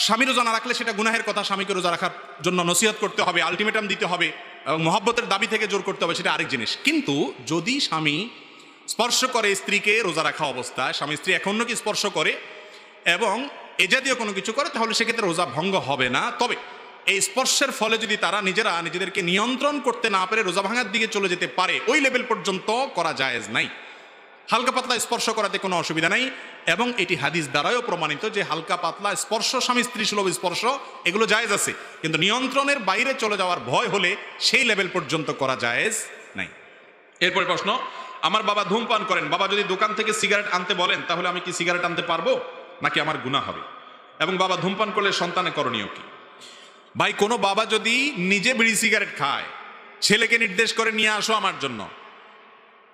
স্বামী রোজা না রাখলে সেটা গুনাহের কথা, স্বামীকে রোজা রাখার জন্য নসিহত করতে হবে, আলটিমেটাম দিতে হবে, মহব্বতের দাবি থেকে জোর করতে হবে, সেটা আরেক জিনিস। কিন্তু যদি স্বামী স্পর্শ করে স্ত্রীকে রোজা রাখা অবস্থায়, স্বামী স্ত্রী এক অন্যকে স্পর্শ করে এবং এ জাতীয় কোনো কিছু করে, তাহলে সেক্ষেত্রে রোজা ভঙ্গ হবে না। তবে এই স্পর্শের ফলে যদি তারা নিজেদেরকে নিয়ন্ত্রণ করতে না পারে রোজা ভাঙার দিকে চলে যেতে পারে, ওই লেভেল পর্যন্ত করা জায়েজ নাই। হালকা পাতলা স্পর্শ করাতে কোনো অসুবিধা নাই, এবং এটি হাদিস দ্বারাও প্রমাণিত যে হালকা পাতলা স্পর্শ, স্বামী স্ত্রী সুলভ স্পর্শ, এগুলো জায়েজ আছে। কিন্তু নিয়ন্ত্রণের বাইরে চলে যাওয়ার ভয় হলে সেই লেভেল পর্যন্ত করা জায়েজ নাই। এরপরে প্রশ্ন, আমার বাবা ধূমপান করেন, বাবা যদি দোকান থেকে সিগারেট আনতে বলেন তাহলে আমি কি সিগারেট আনতে পারবো নাকি আমার গুনাহ হবে? এবং বাবা ধূমপান করলে সন্তানের করণীয় কি? ভাই, কোনো বাবা যদি নিজে বিড়ি সিগারেট খায়, ছেলেকে নির্দেশ করে নিয়ে আসো আমার জন্য,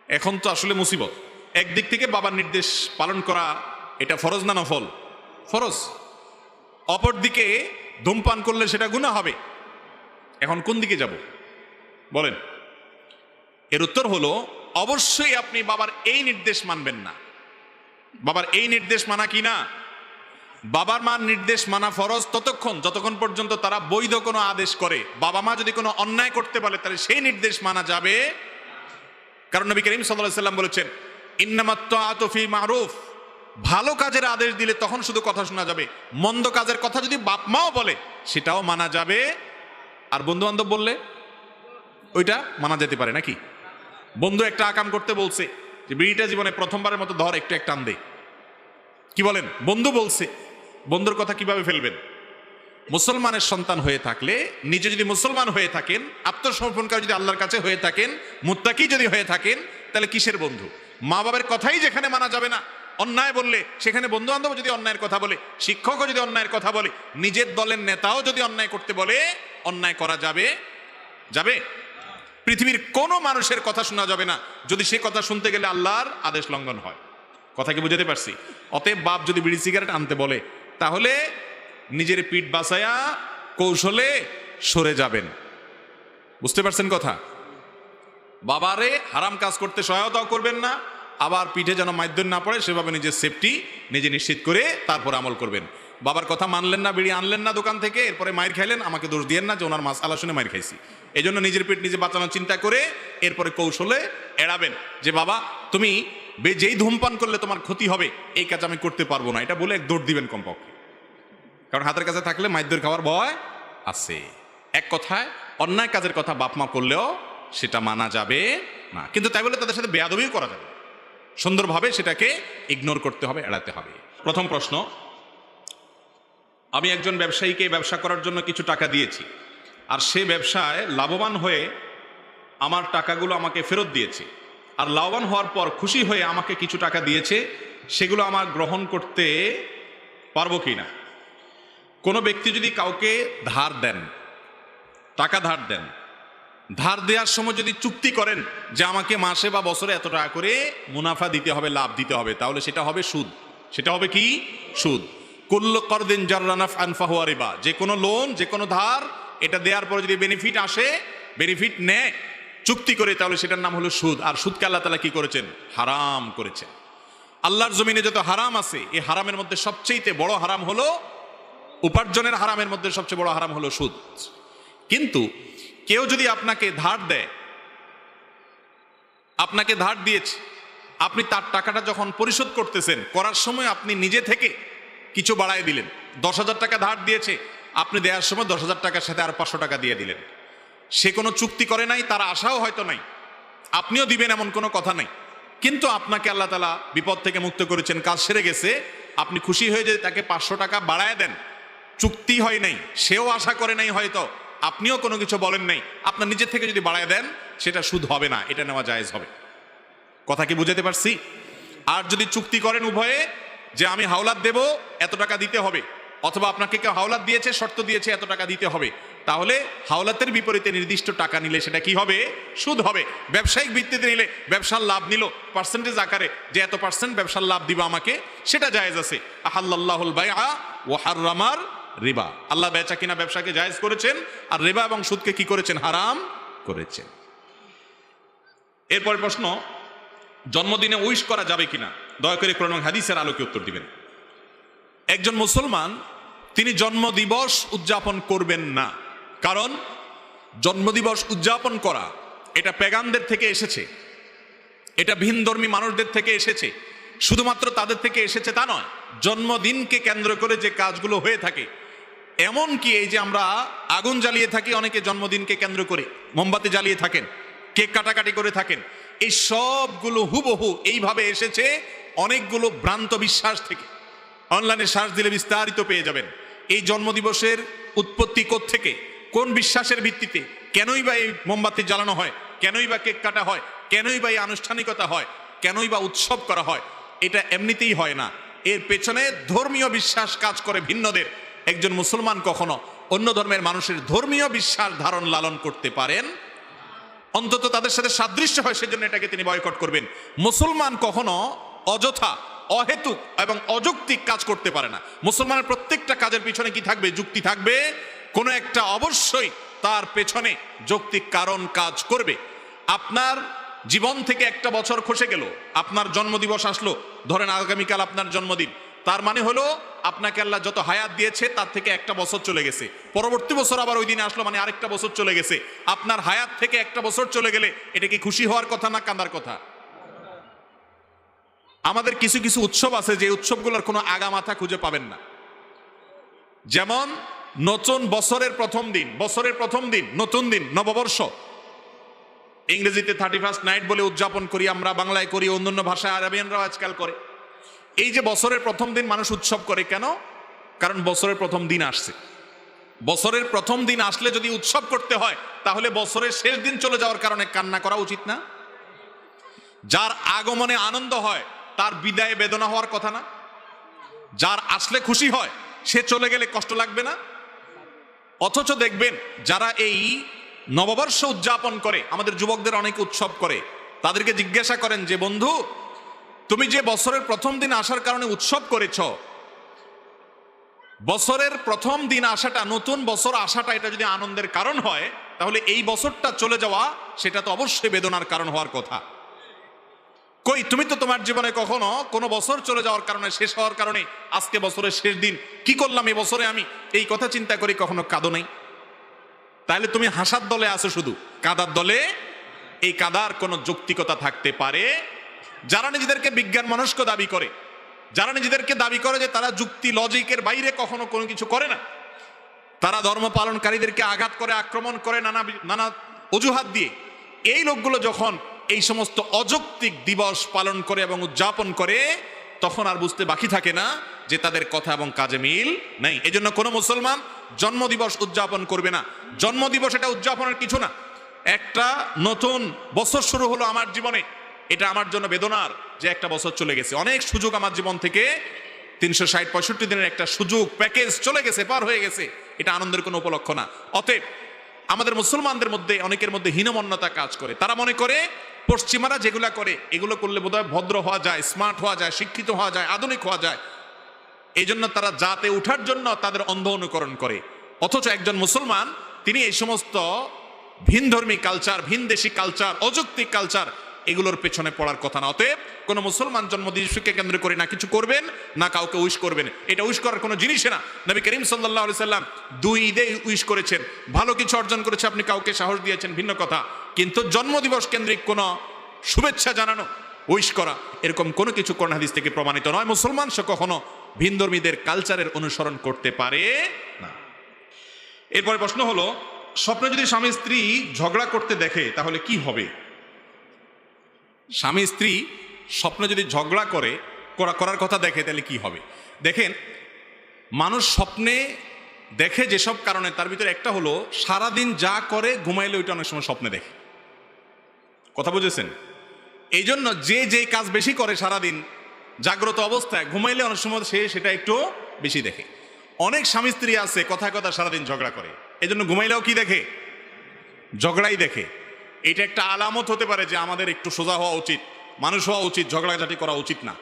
এখন তো আসলে মুসিবত। একদিক থেকে বাবার নির্দেশ পালন করা এটা ফরজ না নফল? ফরজ। অপর দিকে ধূমপান করলে সেটা গুনাহ হবে। এখন কোন দিকে যাব বলেন? এর উত্তর হলো, অবশ্যই আপনি বাবার এই নির্দেশ মানবেন না। বাবার এই নির্দেশ মানা কি না? বাবার মার নির্দেশ মানা ফরজ যতক্ষণ পর্যন্ত তারা বৈধ কোনো আদেশ করে। বাবা মা যদি কোনো অন্যায় করতে বলে তাহলে সেই নির্দেশ মানা যাবে। কারণ নবী করিম সাল্লাল্লাহু আলাইহি ওয়াসাল্লাম বলেছেন, ইন্নামাত তাআতু ফি মারুফ, ভালো কাজের আদেশ দিলে তখন শুধু কথা শোনা যাবে, মন্দ কাজের কথা যদি বাপ মাও বলে সেটাও মানা যাবে। আর বন্ধু বান্ধব বললে ওইটা মানা যেতে পারে নাকি? বন্ধু একটা আকাম করতে বলছে যে বিড়িটা জীবনে প্রথমবারের মতো ধর, একটু টান দে, কি বলেন? বন্ধু বলছে, বন্ধুর কথা কিভাবে ফেলবেন? মুসলমানের সন্তান হয়ে থাকলে, নিজে যদি মুসলমান হয়ে থাকেন, আত্মসমর্পণকারী যদি আল্লাহর কাছে হয়ে থাকেন, মুত্তাকি যদি হয়ে থাকেন, তাহলে কিসের বন্ধু? মা বাবার কথাই যেখানে মানা যাবে না, অন্যায় বললে সেখানে বন্ধু বান্ধব যদি অন্যায়ের কথা বলে, শিক্ষকও যদি অন্যায়ের কথা বলে, নিজের দলের নেতাও যদি অন্যায় করতে বলে, অন্যায় করা যাবে? যাবে? পৃথিবীর কোনো মানুষের কথা শোনা যাবে না যদি সে কথা শুনতে গেলে আল্লাহর আদেশ লঙ্ঘন হয়। কথা কি বুঝাতে পারছি? অতএব বাপ যদি বিড়ি সিগারেট আনতে বলে তাহলে নিজের পিঠ বাঁচায়া কৌশলে সরে যাবেন। বুঝতে পারছেন কথা? বাবারে হারাম কাজ করতে সহায়তাও করবেন না, আবার পিঠে যেন মাইদ্যন না পড়ে সেভাবে নিজের সেফটি নিজে নিশ্চিত করে তারপর আমল করবেন। বাবার কথা মানলেন না, বিড়ি আনলেন না দোকান থেকে, এরপরে মাইর খাইলেন, আমাকে দোষ দিয়েন না যে ওনার মাসআলা শুনে মাইর খাইছি। এই জন্য নিজের পেট নিজে বাঁচানোর চিন্তা করে এরপরে কৌশলে এড়াবেন যে বাবা তুমি যেই ধূমপান করলে তোমার ক্ষতি হবে এই কাজ আমি করতে পারবো না, এটা বলে এক দৌড় দিবেন কমপক্ষে। কারণ হাতের কাছে থাকলে মাইদ্যর খাওয়ার ভয় আছে। এক কথায় অন্যায় কাজের কথা বাপ মা করলেও সেটা মানা যাবে না, কিন্তু তাই বলে তাদের সাথে বেয়াদবিও করা যাবে। সুন্দরভাবে সেটাকে ইগনোর করতে হবে, এড়াতে হবে। প্রথম প্রশ্ন, আমি একজন ব্যবসায়ীকে ব্যবসা করার জন্য কিছু টাকা দিয়েছি, আর সে ব্যবসায় লাভবান হয়ে আমার টাকাগুলো আমাকে ফেরত দিয়েছে, আর লাভবান হওয়ার পর খুশি হয়ে আমাকে কিছু টাকা দিয়েছে, সেগুলো আমার গ্রহণ করতে পারবো কি না? কোনো ব্যক্তি যদি কাউকে ধার দেন, টাকা ধার দেন, ধার দেওয়ার সময় যদি চুক্তি করেন যে আমাকে মাসে বা বছরে এত টাকা করে মুনাফা দিতে হবে, লাভ দিতে হবে, তাহলে সেটা হবে সুদ। সেটা হবে কি? সুদ। কুল্লু করদিন জাররা নাফআন ফাহুয়া রিবা, যে কোনো লোন, যে কোনো ধার, এটা দেওয়ার পরে যদি বেনিফিট আসে, বেনিফিট নেয় চুক্তি করে, তাহলে সেটার নাম হলো সুদ। আর সুদকে আল্লাহ তাআলা কি করেছেন? হারাম করেছেন। আল্লাহর জমিনে যত হারাম আছে, এই হারামের মধ্যে সবচেয়ে বড় হারাম হলো, উপার্জনের হারামের মধ্যে সবচেয়ে বড় হারাম হলো সুদ। কিন্তু কেউ যদি আপনাকে ধার দেয়, আপনাকে ধার দিয়েছে, আপনি তার টাকাটা যখন পরিশোধ করতেছেন, করার সময় আপনি নিজে থেকে কিছু বাড়ায় দিলেন। 10,000 টাকা ধার দিয়েছে, আপনি দেওয়ার সময় 10,000 টাকার সাথে আর 500 টাকা দিয়ে দিলেন। সে কোনো চুক্তি করে নাই, তার আশাও হয়তো নাই, আপনিও দিবেন এমন কোনো কথা নাই, কিন্তু আপনাকে আল্লাহ তাআলা বিপদ থেকে মুক্ত করেছেন, কাজ সেরে গেছে, আপনি খুশি হয়ে যে তাকে 500 টাকা বাড়ায় দেন। চুক্তি হয় নাই, সেও আশা করে নাই, হয়তো আপনিও কোনো কিছু বলেন নাই, আপনার নিজের থেকে যদি বাড়ায় দেন সেটা সুদ হবে না, এটা নেওয়া জায়েজ হবে। কথা কি বুঝাতে পারছি? আর যদি চুক্তি করেন উভয়ে যে আমি হাওলাত দেব, এত টাকা দিতে হবে, অথবা আপনাকে কেউ হাওলাত দিয়েছে, শর্ত দিয়েছে এত টাকা দিতে হবে, তাহলে হাওলাতের বিপরীতে নির্দিষ্ট টাকা নিলে সেটা কি হবে? সুদ হবে। ব্যবসায়িক ভিত্তিতে নিলে, ব্যবসার লাভ নিল পার্সেন্টেজ আকারে, যে এত পার্সেন্ট ব্যবসার লাভ দিব আমাকে, সেটা জায়েজ আছে। আহাল্লাল্লাহুল বাইআ ওয়া হাররামার রিবা, আল্লাহ বেচা কিনা ব্যবসাকে জায়েজ করেছেন, আর রিবা এবং সুদকে কি করেছেন? হারাম করেছেন। এরপর প্রশ্ন, জন্মদিনে উইশ করা যাবে কিনা? দয়া করে কোরআন এবং হাদিসের আলোকে উত্তর দিবেন। একজন মুসলমান তিনি জন্মদিবস উদযাপন করবেন না। কারণ জন্মদিবস উদযাপন করা এটা পেগানদের থেকে এসেছে, এটা ভিনধর্মী মানুষদের থেকে এসেছে, শুধুমাত্র তাদের থেকে এসেছে তা নয়। জন্মদিনকে কেন্দ্র করে যে কাজগুলো হয়ে থাকে, এমন কি এই যে আমরা আগুন জ্বালিয়ে থাকি, অনেকে জন্মদিনকে কেন্দ্র করে মোমবাতি জ্বালিয়ে থাকেন, কেক কাটাকাটি করে থাকেন, এই সবগুলো হুবহু এইভাবে এসেছে অনেকগুলো ভ্রান্ত বিশ্বাস থেকে। অনলাইনে সার্চ দিলে বিস্তারিত পেয়ে যাবেন এই জন্মদিবসের উৎপত্তি কোত্থেকে, কোন বিশ্বাসের ভিত্তিতে, কেনই বা এই মোমবাতি জ্বালানো হয়, কেনই বা কেক কাটা হয়, কেনই বা এই আনুষ্ঠানিকতা হয়, কেনই বা উৎসব করা হয়। এটা এমনিতেই হয় না, এর পেছনে ধর্মীয় বিশ্বাস কাজ করে ভিন্নদের। একজন মুসলমান কখনো অন্য ধর্মের মানুষের ধর্মীয় বিশ্বাস ধারণ লালন করতে পারেন, অন্তত তাদের সাথে সাদৃশ্য হয় সেজন্য এটাকে তিনি বয়কট করবেন। মুসলমান কখনো অযথা, অহেতুক এবং অযৌক্তিক কাজ করতে পারে না। মুসলমানের প্রত্যেকটা কাজের পিছনে কি থাকবে? যুক্তি থাকবে, কোনো একটা অবশ্যই তার পেছনে যৌক্তিক কারণ কাজ করবে। আপনার জীবন থেকে একটা বছর খসে গেল, আপনার জন্মদিবস আসলো, ধরেন আগামীকাল আপনার জন্মদিন, তার মানে হলো আপনাকে আল্লাহ যত হায়াত দিয়েছে তার থেকে একটা বছর চলে গেছে, পরবর্তী বছর আবার ওই দিনে আসলো, মানে আরেকটা বছর চলে গেছে। আপনার হায়াত থেকে একটা বছর চলে গেলে এটা কি খুশি হওয়ার কথা না কাঁদার কথা? আমাদের কিছু কিছু উৎসব আছে যে উৎসবগুলোর কোনো আগামাথা খুঁজে পাবেন না। যেমন নতুন বছরের প্রথম দিন, বছরের প্রথম দিন, নতুন দিন, নববর্ষ, ইংরেজিতে 31st নাইট বলে উদযাপন করি আমরা, বাংলায় করি, অন্যান্য ভাষায় আরবিয়ানরাও আজকাল করে। এই যে বছরের প্রথম দিন মানুষ উৎসব করে কেন? কারণ বছরের প্রথম দিন আসছে। বছরের প্রথম দিন আসলে যদি উৎসব করতে হয়, তাহলে বছরের শেষ দিন চলে যাওয়ার কারণে কান্না করা উচিত না? যার আগমনে আনন্দ হয় তার বিদায়ে বেদনা হওয়ার কথা না? যার আসলে খুশি হয় সে চলে গেলে কষ্ট লাগবে না? অথচ দেখবেন যারা এই নববর্ষ উদযাপন করে, আমাদের যুবকদের অনেকে উৎসব করে, তাদেরকে জিজ্ঞাসা করেন যে বন্ধু, তুমি যে বছরের প্রথম দিন আসার কারণে উৎসব করেছ, বছরের প্রথম দিন আসাটা, নতুন বছর আসাটা এটা যদি আনন্দের কারণ হয়, তাহলে এই বছরটা চলে যাওয়া সেটা তো অবশ্যই বেদনার কারণ হওয়ার কথা। কই, তুমি তো তোমার জীবনে কখনো কোনো বছর চলে যাওয়ার কারণে, শেষ হওয়ার কারণে, আজকে বছরের শেষ দিন, কি করলাম এই বছরে আমি, এই কথা চিন্তা করি কখনো কাঁদো নাই? তাহলে তুমি হাসার দলে আছো, শুধু কাদার দলে। এই কাদার কোনো যৌক্তিকতা থাকতে পারে? যারা নিজেদেরকে বিজ্ঞান মনস্ক দাবি করে, যারা নিজেদেরকে দাবি করে যে তারা যুক্তি লজিকের বাইরে কখনো কোনো কিছু করে না, তারা ধর্ম পালনকারীদেরকে আঘাত করে, আক্রমণ করে নানা অজুহাত দিয়ে, এই লোকগুলো যখন এই সমস্ত অযৌক্তিক দিবস পালন করে এবং উদযাপন করে, তখন আর বুঝতে বাকি থাকে না যে তাদের কথা এবং কাজে মিল নেই। এই জন্য কোনো মুসলমান জন্মদিবস উদযাপন করবে না। জন্মদিবস এটা উদযাপনের কিছু না। একটা নতুন বছর শুরু হলো আমার জীবনে, এটা আমার জন্য বেদনার যে একটা বছর চলে গেছে। অনেক সুযোগ আমার জীবন থেকে, 360-65 দিনের একটা সুযোগ প্যাকেজ চলে গেছে, পার হয়ে গেছে। এটা আনন্দের কোনো উপলক্ষ না। অতএব আমাদের মুসলমানদের মধ্যে অনেকের মধ্যে হীনমন্যতা কাজ করে। তারা মনে করে পশ্চিমারা যেগুলা করে এগুলো করলে বোধহয় ভদ্র হওয়া যায়, স্মার্ট হওয়া যায়, শিক্ষিত হওয়া যায়, আধুনিক হওয়া যায়। এই জন্য তারা জাতে উঠার জন্য তাদের অন্ধ অনুকরণ করে। অথচ একজন মুসলমান তিনি এই সমস্ত ভিনধর্মী কালচার, ভিনদেশী কালচার, অযৌক্তিক কালচার, এগুলোর পেছনে পড়ার কথা না। অতএব কোনো মুসলমান জন্মদিবসকে কেন্দ্র করে না কিছু করবেন, না কাউকে উইশ করবেন। এটা উইশ করার কোনো জিনিসই না। নবী করিম সাল্লাল্লাহু আলাইহি সাল্লাম 2 ঈদে উইশ করেছেন, ভালো কিছু অর্জন করেছে, আপনি কাউকে সাহস দিয়েছেন, ভিন্ন কথা। কিন্তু জন্মদিবস কেন্দ্রিক কোনো শুভেচ্ছা জানানো, উইশ করা, এরকম কোনো কিছু কোরআন হাদিস থেকে প্রমাণিত নয়। মুসলমান সে কখনো ভিনধর্মীদের কালচারের অনুসরণ করতে পারে না। এরপরে প্রশ্ন হলো, স্বপ্নে যদি স্বামী স্ত্রী ঝগড়া করতে দেখে তাহলে কি হবে? স্বামী স্ত্রী স্বপ্নে যদি ঝগড়া করার কথা দেখে তাহলে কি হবে? দেখেন, মানুষ স্বপ্নে দেখে যেসব কারণে, তার ভিতরে একটা হলো সারাদিন যা করে ঘুমাইলে ওইটা অনেক সময় স্বপ্নে দেখে। কথা বুঝেছেন? এই জন্য যে কাজ বেশি করে সারাদিন জাগ্রত অবস্থায়, ঘুমাইলে অনেক সময় সে সেটা একটু বেশি দেখে। অনেক স্বামী স্ত্রী আছে কথায় কথা সারাদিন ঝগড়া করে, এই জন্য ঘুমাইলেও কি দেখে? ঝগড়াই দেখে। এটা একটা আলামত হতে পারে যে আমাদের একটু সোজা হওয়া উচিত, মানুষ হওয়া উচিত, ঝগড়াঝাটি করা উচিত না,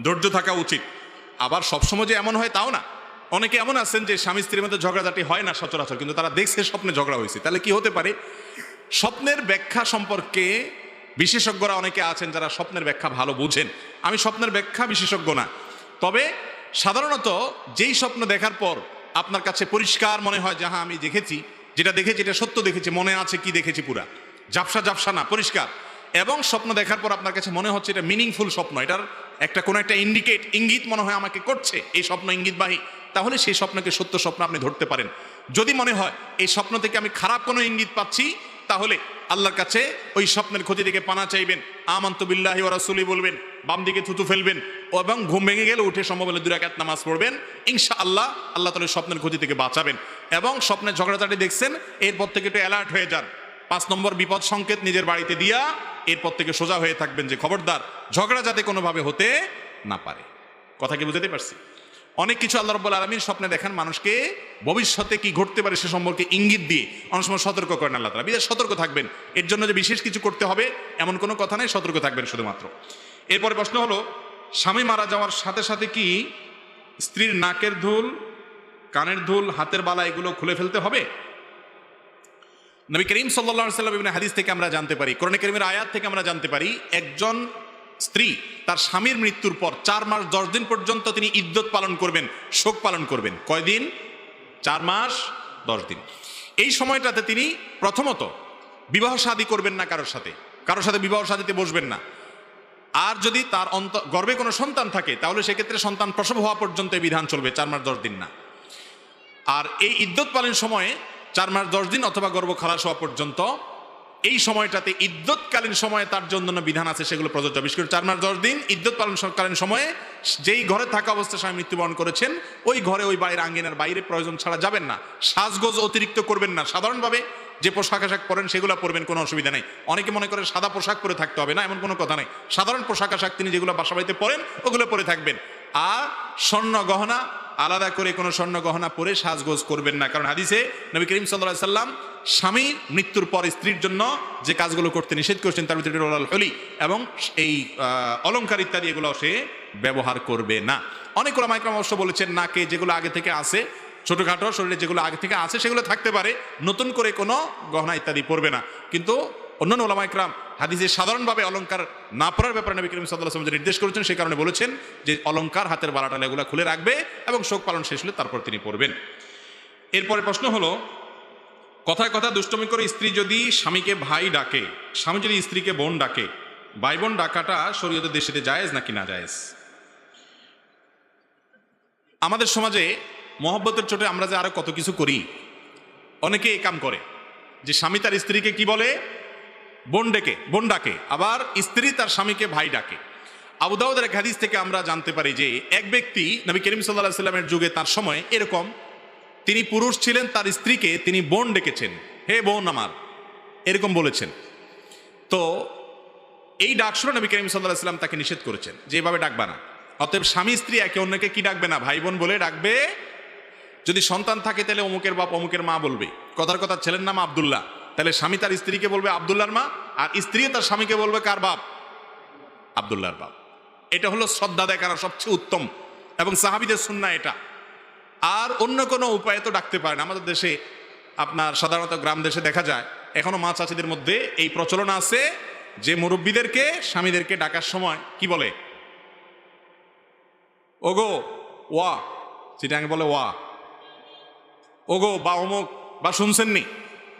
ধৈর্য থাকা উচিত। আবার সবসময় যে এমন হয় তাও না। অনেকে এমন আছেন যে স্বামী স্ত্রীর মধ্যে ঝগড়াঝাটি হয় না সচরাচর, কিন্তু তারা দেখছে স্বপ্নে ঝগড়া হয়েছে। তাহলে কি হতে পারে? স্বপ্নের ব্যাখ্যা সম্পর্কে বিশেষজ্ঞরা অনেকে আছেন যারা স্বপ্নের ব্যাখ্যা ভালো বুঝেন। আমি স্বপ্নের ব্যাখ্যা বিশেষজ্ঞ না, তবে সাধারণত যেই স্বপ্ন দেখার পর আপনার কাছে পরিষ্কার মনে হয় যে হ্যাঁ আমি দেখেছি, যেটা দেখেছি এটা সত্য দেখেছি, মনে আছে কি দেখেছি, পুরা ঝাপসা ঝাপসা না, পরিষ্কার, এবং স্বপ্ন দেখার পর আপনার কাছে মনে হচ্ছে এটা মিনিংফুল স্বপ্ন, এটার একটা কোনো একটা ইঙ্গিত মনে হয় আমাকে করছে, এই স্বপ্ন ইঙ্গিতবাহী, তাহলে সেই স্বপ্নকে সত্য স্বপ্ন আপনি ধরতে পারেন। যদি মনে হয় এই স্বপ্ন থেকে আমি খারাপ কোনো ইঙ্গিত পাচ্ছি, তাহলে আল্লাহর কাছে ওই স্বপ্নের ক্ষতি থেকে পানা চাইবেন, আমানতু বিল্লাহি ওয়া রাসূলি বলবেন, বাম দিকে থুতু ফেলবেন, এবং ঘুম ভেঙে গেলে উঠে সম্ভব হলে 2 রাকাত নামাজ পড়বেন, ইনশাআল্লাহ আল্লাহ তাআলা স্বপ্নের ক্ষতি থেকে বাঁচাবেন। এবং স্বপ্নের ঝগড়াঝাটি দেখছেন, এরপর থেকে একটু অ্যালার্ট হয়ে যান, 5 নম্বর বিপদ সংকেত নিজের বাড়িতে দিয়া এরপর থেকে সোজা হয়ে থাকবেন যে খবরদার ঝগড়া যাতে কোনোভাবে হতে না পারে। কথা কি বুঝতে পারছি? অনেক কিছু আল্লাহ রাব্বুল আলামিন স্বপ্নে দেখান মানুষকে, ভবিষ্যতে কি ঘটতে পারে সে সম্পর্কে ইঙ্গিত দিয়ে অনেক সময় সতর্ক করেন আল্লাহ তাআলা। বিশেষ সতর্ক থাকবেন, এর জন্য যে বিশেষ কিছু করতে হবে এমন কোনো কথা নেই, সতর্ক থাকবেন শুধুমাত্র। এরপরে প্রশ্ন হলো, স্বামী মারা যাওয়ার সাথে সাথে কি স্ত্রীর নাকের দুল, কানের দুল, হাতের বালা এগুলো খুলে ফেলতে হবে? নবী করিম সাল্লাল্লাহু আলাইহি ওয়াসাল্লাম বিভিন্ন হাদিস থেকে আমরা জানতে পারি, কোরআন কারীমের আয়াত থেকে আমরা জানতে পারি, একজন স্ত্রী তার স্বামীর মৃত্যুর পর 4 মাস 10 দিন পর্যন্ত তিনি ইদ্যত পালন করবেন, শোক পালন করবেন। কয়দিন? 4 মাস 10 দিন। এই সময়টাতে তিনি প্রথমত বিবাহ শাদী করবেন না, কারোর সাথে বিবাহ শাদীতে বসবেন না। আর যদি তার গর্ভে কোনো সন্তান থাকে তাহলে সেক্ষেত্রে সন্তান প্রসব হওয়া পর্যন্ত এই বিধান চলবে, 4 মাস 10 দিন না। আর এই ইদ্যত পালন সময়ে 4 মাস 10 দিন অথবা গর্ভ খালাস হওয়া পর্যন্ত, এই সময়টাতে ইদ্যতকালীন সময়ে তার জন্য বিধান আছে, সেগুলো প্রযোজ্য। বিশেষ করে 4 মাস 10 দিন ইদ্যত পালনকালীন সময়ে যেই ঘরে থাকা অবস্থায় স্বামী মৃত্যুবরণ করেছেন, ওই ঘরে ওই বাড়ির আঙ্গিনার বাইরে প্রয়োজন ছাড়া যাবেন না। সাজগোজ অতিরিক্ত করবেন না, সাধারণভাবে যে পোশাক আশাক পরেন সেগুলো পরবেন, কোনো অসুবিধা নেই। অনেকে মনে করে সাদা পোশাক পরে থাকতে হবে, না, এমন কোনো কথা নেই। সাধারণ পোশাক আশাক তিনি যেগুলো বাসা বাড়িতে পরেন ওগুলো পরে থাকবেন। আর স্বর্ণ গহনা, আলাদা করে কোনো স্বর্ণ গহনা পরে সাজগোজ করবেন না, কারণ হাদিসে নবী করিম সাল্লাল্লাহু আলাইহি সাল্লাম স্বামীর মৃত্যুর পর স্ত্রীর জন্য যে কাজগুলো করতে নিষেধ করেছেন তার ভিতরে হলি এবং এই অলংকার ইত্যাদি এগুলো সে ব্যবহার করবে না। অনেক ওলামা ইকরাম অবশ্য বলেছেন নাকে যেগুলো আগে থেকে আছে, ছোটখাটো শরীরে যেগুলো আগে থেকে আছে সেগুলো থাকতে পারে, নতুন করে কোনো গহনা ইত্যাদি পরবে না। কিন্তু অন্যান্য ওলামা ইকরাম হাদিসে সাধারণভাবে অলংকার না পরার ব্যাপারে নবী করিম সাল্লাল্লাহু আলাইহি ওয়াসাল্লাম নির্দেশ করেছেন, সেই কারণে বলেছেন যে অলংকার, হাতের বালাটালা এগুলো খুলে রাখবে এবং শোক পালন শেষ হলে তারপর তিনি পরবেন। এরপরে প্রশ্ন হলো, কথায় কথা দুষ্টমি করে স্ত্রী যদি স্বামীকে ভাই ডাকে, স্বামী যদি স্ত্রীকে বোন ডাকে, ভাই বোন ডাকাটা শরীয়তের দৃষ্টিতে জায়েজ নাকি না জায়েজ? আমাদের সমাজে মহব্বতের চোটে আমরা যে আরো কত কিছু করি, অনেকে এই কাম করে যে স্বামী তার স্ত্রীকে কি বলে? বোন ডাকে, আবার স্ত্রী তার স্বামীকে ভাই ডাকে। আবু দাউদের এক হাদিস থেকে আমরা জানতে পারি যে এক ব্যক্তি নবী করিম সাল্লাল্লাহু আলাইহি ওয়াসাল্লামের যুগে তার সময় এরকম, তিনি পুরুষ ছিলেন, তার স্ত্রীকে তিনি বোন ডেকেছেন, হে বোন আমার, এরকম বলেছেন। তো এই ডাক শুনে নবী করিম সাল্লাল্লাহু আলাইহি ওয়াসাল্লাম তাকে নিষেধ করেছেন যে এভাবে ডাকবা না। অতএব স্বামী স্ত্রী একে অন্যকে কি ডাকবে না? ভাই বোন বলে ডাকবে। যদি সন্তান থাকে তাহলে অমুকের বাপ অমুকের মা বলবে। কথার কথা ছেলের নাম আব্দুল্লাহ, তাহলে স্বামী তার স্ত্রীকে বলবে আব্দুল্লাহর মা, আর স্ত্রী তার স্বামীকে বলবে কার বাপ? আব্দুল্লাহর বাপ। এটা হলো শ্রদ্ধা দেখানোর সবচেয়ে উত্তম এবং সাহাবীদের সুন্নাহ এটা। আর অন্য কোনো উপায়ে তো ডাকতে পারেন। আমাদের দেশে আপনার সাধারণত গ্রাম দেশে দেখা যায় এখনো মা চাচিদের মধ্যে এই প্রচলন আছে যে মুরব্বীদেরকে স্বামীদেরকে ডাকার সময় কি বলে? ওগো ওয়া, চিটাঙ্গে বলে ওয়া, ওগো বা অমুক বা শুনছেননি,